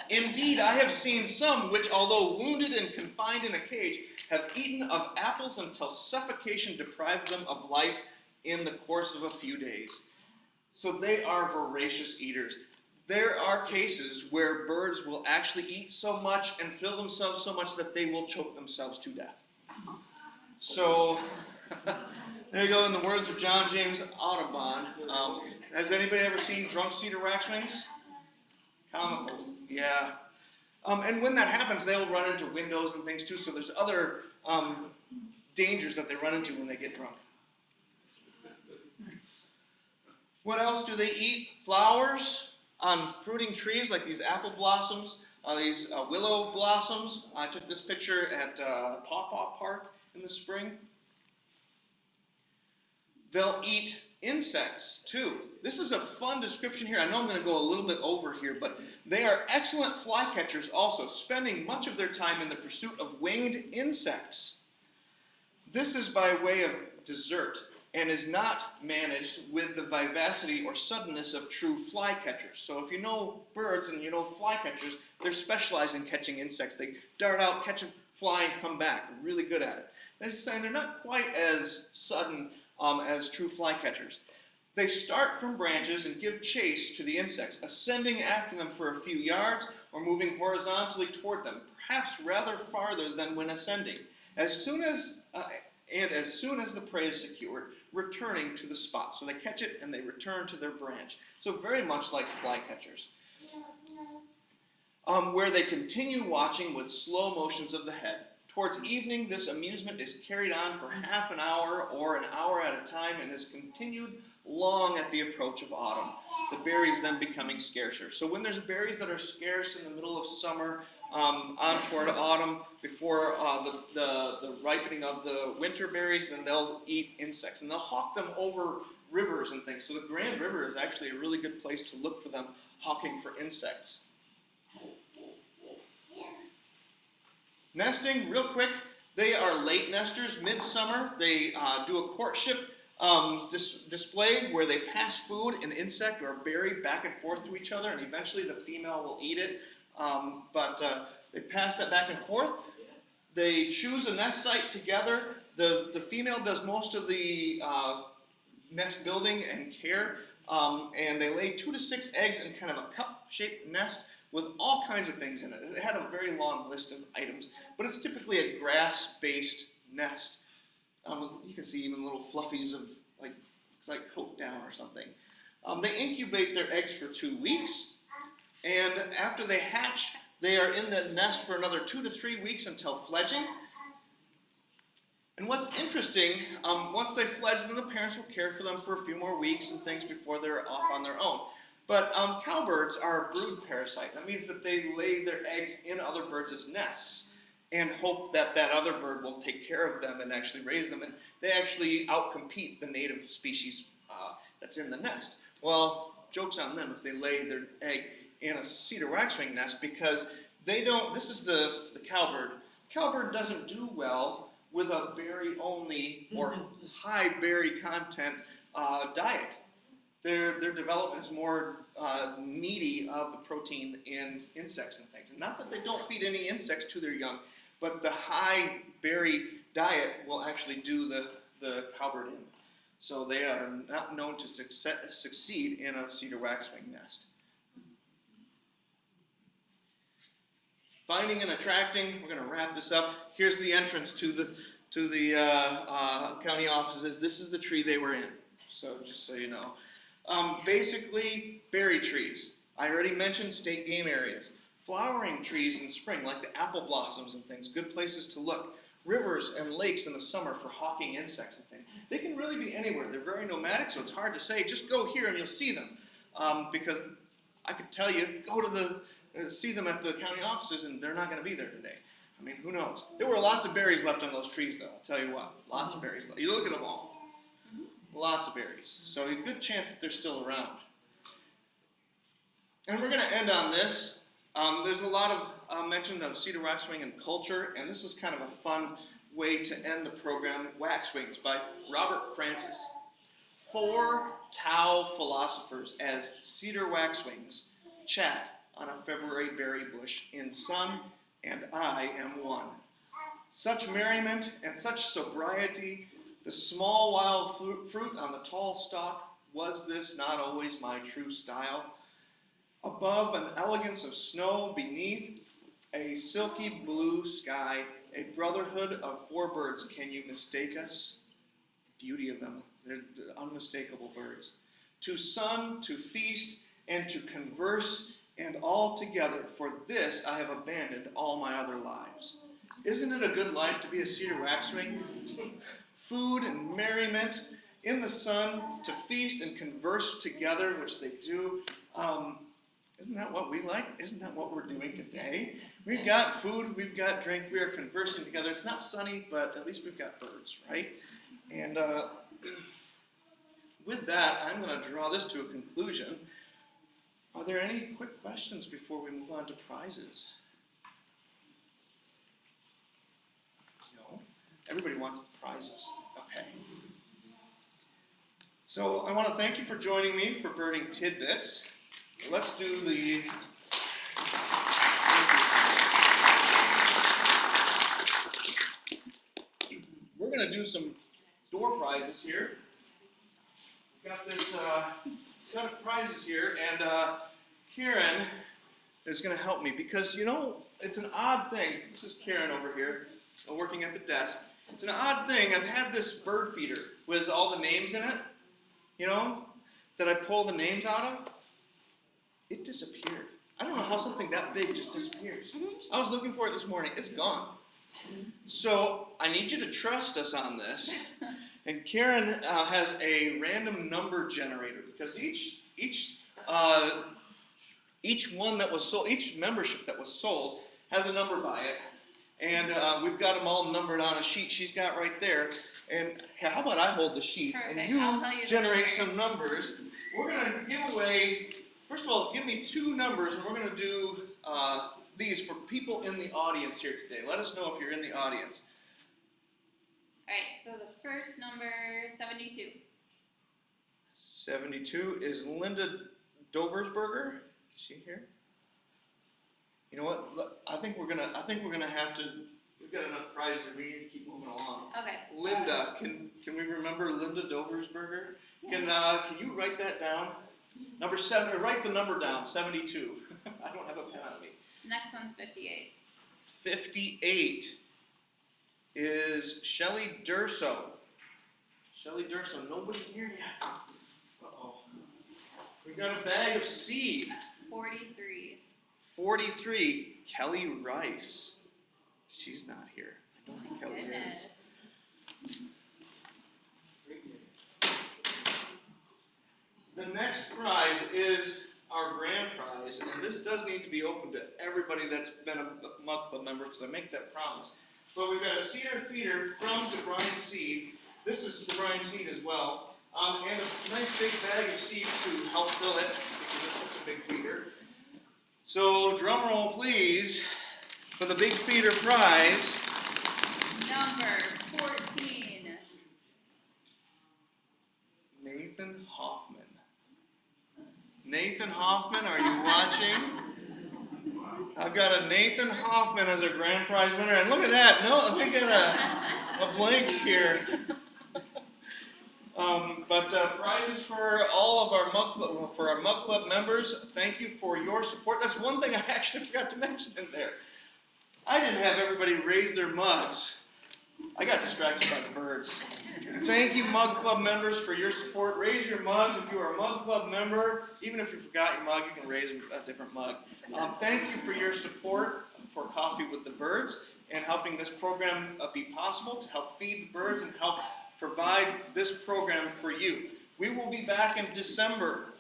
Speaker 1: Indeed, I have seen some which, although wounded and confined in a cage, have eaten of apples until suffocation deprived them of life in the course of a few days. So they are voracious eaters. There are cases where birds will actually eat so much and fill themselves so much that they will choke themselves to death. So, there you go, in the words of John James Audubon. Has anybody ever seen drunk cedar waxwings? Comical, yeah. And when that happens, they'll run into windows and things too, so there's other dangers that they run into when they get drunk. What else do they eat? Flowers on fruiting trees, like these apple blossoms, these willow blossoms. I took this picture at Paw Park in the spring. They'll eat insects too. This is a fun description here. I know I'm going to go a little bit over here, but they are excellent flycatchers also, spending much of their time in the pursuit of winged insects. This is by way of dessert and is not managed with the vivacity or suddenness of true flycatchers. So if you know birds and you know flycatchers, they're specialized in catching insects. They dart out, catch a fly, and come back. They're really good at it. They're just saying they're not quite as sudden as true flycatchers. They start from branches and give chase to the insects, ascending after them for a few yards or moving horizontally toward them, perhaps rather farther than when ascending. As soon as the prey is secured, returning to the spot. So they catch it and they return to their branch. So very much like flycatchers. Where they continue watching with slow motions of the head. Towards evening, this amusement is carried on for half an hour or an hour at a time and is continued long at the approach of autumn, the berries then becoming scarcer. So when there's berries that are scarce in the middle of summer, on toward autumn, before the ripening of the winter berries, then they'll eat insects. And they'll hawk them over rivers and things. So the Grand River is actually a really good place to look for them hawking for insects. Nesting, real quick, they are late nesters, midsummer. They do a courtship display where they pass food, an insect, or a berry back and forth to each other, and eventually the female will eat it. But they pass that back and forth. They choose a nest site together. The female does most of the nest building and care, and they lay 2 to 6 eggs in kind of a cup-shaped nest with all kinds of things in it. It had a very long list of items, but it's typically a grass-based nest. You can see even little fluffies of like coat down or something. They incubate their eggs for 2 weeks, and after they hatch, they are in the nest for another 2 to 3 weeks until fledging. And what's interesting, once they fledge, then the parents will care for them for a few more weeks and things before they're off on their own. But cowbirds are a brood parasite. That means that they lay their eggs in other birds' nests and hope that that other bird will take care of them and actually raise them. And they actually outcompete the native species that's in the nest. Well, joke's on them if they lay their egg in a cedar waxwing nest, because they don't, this is the cowbird. Cowbird doesn't do well with a berry only or high berry content diet. Their development is more needy of the protein in insects and things. And not that they don't feed any insects to their young, but the high berry diet will actually do the cowbird in. So they are not known to succeed in a cedar waxwing nest. Finding and attracting, we're going to wrap this up. Here's the entrance to the county offices. This is the tree they were in, so just so you know. Basically, berry trees. I already mentioned state game areas. Flowering trees in spring, like the apple blossoms and things, good places to look. Rivers and lakes in the summer for hawking insects and things. They can really be anywhere. They're very nomadic, so it's hard to say, just go here and you'll see them. Because I could tell you, go to see them at the county offices and they're not going to be there today. I mean, who knows? There were lots of berries left on those trees, though. I'll tell you what, lots of berries left. You look at them all. Lots of berries. So a good chance that they're still around. And we're going to end on this. There's a lot of mention of cedar waxwing and culture, and this is kind of a fun way to end the program, Waxwings by Robert Francis. 4 Tao philosophers as cedar waxwings chat on a February berry bush in sun, and I am one. Such merriment and such sobriety, the small wild fruit on the tall stalk, was this not always my true style? Above an elegance of snow, beneath a silky blue sky, a brotherhood of 4 birds, can you mistake us? Beauty of them, they're unmistakable birds. To sun, to feast, and to converse, and all together, for this I have abandoned all my other lives. Isn't it a good life to be a cedar waxwing? Food and merriment in the sun, to feast and converse together, which they do. Isn't that what we like? Isn't that what we're doing today? We've got food, we've got drink, we are conversing together. It's not sunny, but at least we've got birds, right? And with that, I'm going to draw this to a conclusion. Are there any quick questions before we move on to prizes? No? Everybody wants the prizes. Okay. So I want to thank you for joining me for Birding Tidbits. Let's do the... We're going to do some door prizes here. We've got this set of prizes here, and Karen is going to help me because, you know, it's an odd thing. This is Karen over here, working at the desk. It's an odd thing. I've had this bird feeder with all the names in it, you know, that I pull the names out of. It disappeared. I don't know how something that big just disappears. I was looking for it this morning. It's gone. So I need you to trust us on this. And Karen has a random number generator because each one that was sold, each membership that was sold has a number by it. And we've got them all numbered on a sheet she's got right there. And how about I hold the sheet and you generate some numbers. We're going to give away, first of all, give me 2 numbers, and we're going to do these for people in the audience here today. Let us know if you're in the audience.
Speaker 14: All right, so the first number, 72.
Speaker 1: 72 is Linda Dobersberger. Is she here? You know what? I think we're gonna have to. We've got enough prizes. We need to keep moving along.
Speaker 14: Okay.
Speaker 1: Linda, can we remember Linda Dobersberger?
Speaker 14: Yeah.
Speaker 1: Can you write that down? Number 7. Or write the number down. 72. I don't have a pen on me.
Speaker 14: Next one's 58.
Speaker 1: 58 is Shelley Durso. Shelley Durso. Nobody here yet. Uh-oh. We got a bag of seed.
Speaker 14: 43.
Speaker 1: 43, Kelly Rice. She's not here. I don't know who Kelly is. The next prize is our grand prize, and this does need to be open to everybody that's been a Mug Club member, because I make that promise. But we've got a cedar feeder from the Bryan Seed. This is the Bryan Seed as well. And a nice big bag of seed to help fill it, because it's such a big feeder. So drum roll please for the big feeder prize.
Speaker 14: Number 14.
Speaker 1: Nathan Hoffman. Nathan Hoffman, are you watching? I've got a Nathan Hoffman as a grand prize winner, and look at that. No, we got a blank here. But prizes for all of our Mug Club, for our Mug Club members. Thank you for your support. That's one thing I actually forgot to mention in there. I didn't have everybody raise their mugs. I got distracted by the birds. Thank you, Mug Club members, for your support. Raise your mugs if you are a Mug Club member. Even if you forgot your mug, you can raise a different mug. Thank you for your support for Coffee with the Birds and helping this program be possible, to help feed the birds and help provide this program for you. We will be back in December,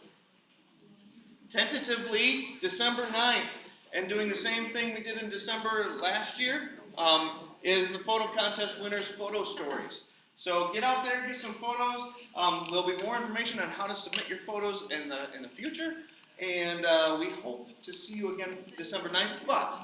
Speaker 1: tentatively December 9th, and doing the same thing we did in December last year, is the photo contest winners' photo stories. So get out there, get some photos. There'll be more information on how to submit your photos in the future, and we hope to see you again December 9th, but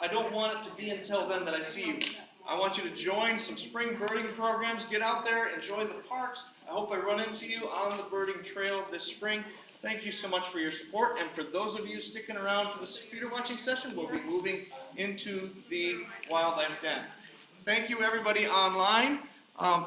Speaker 1: I don't want it to be until then that I see you. I want you to join some spring birding programs. Get out there, enjoy the parks. I hope I run into you on the birding trail this spring. Thank you so much for your support, and for those of you sticking around for this feeder watching session, we'll be moving into the wildlife den. Thank you everybody online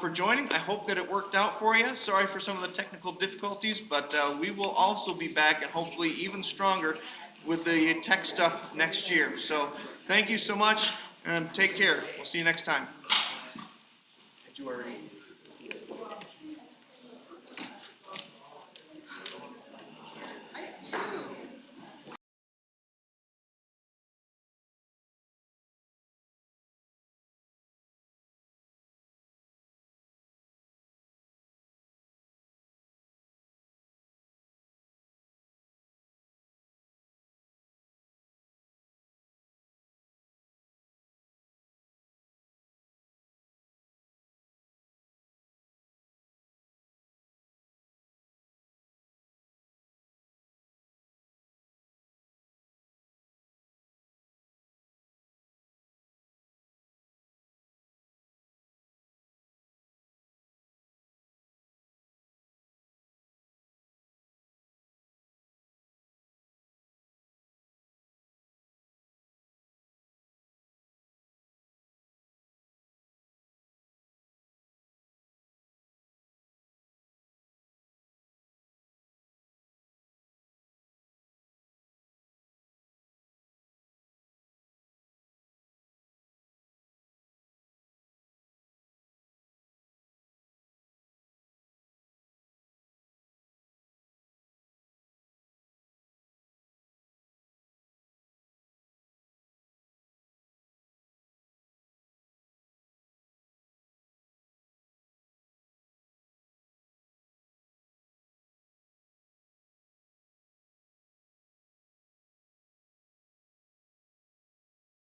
Speaker 1: for joining. I hope that it worked out for you. Sorry for some of the technical difficulties, but we will also be back, and hopefully even stronger with the tech stuff next year. So thank you so much, and take care. We'll see you next time. Did you already?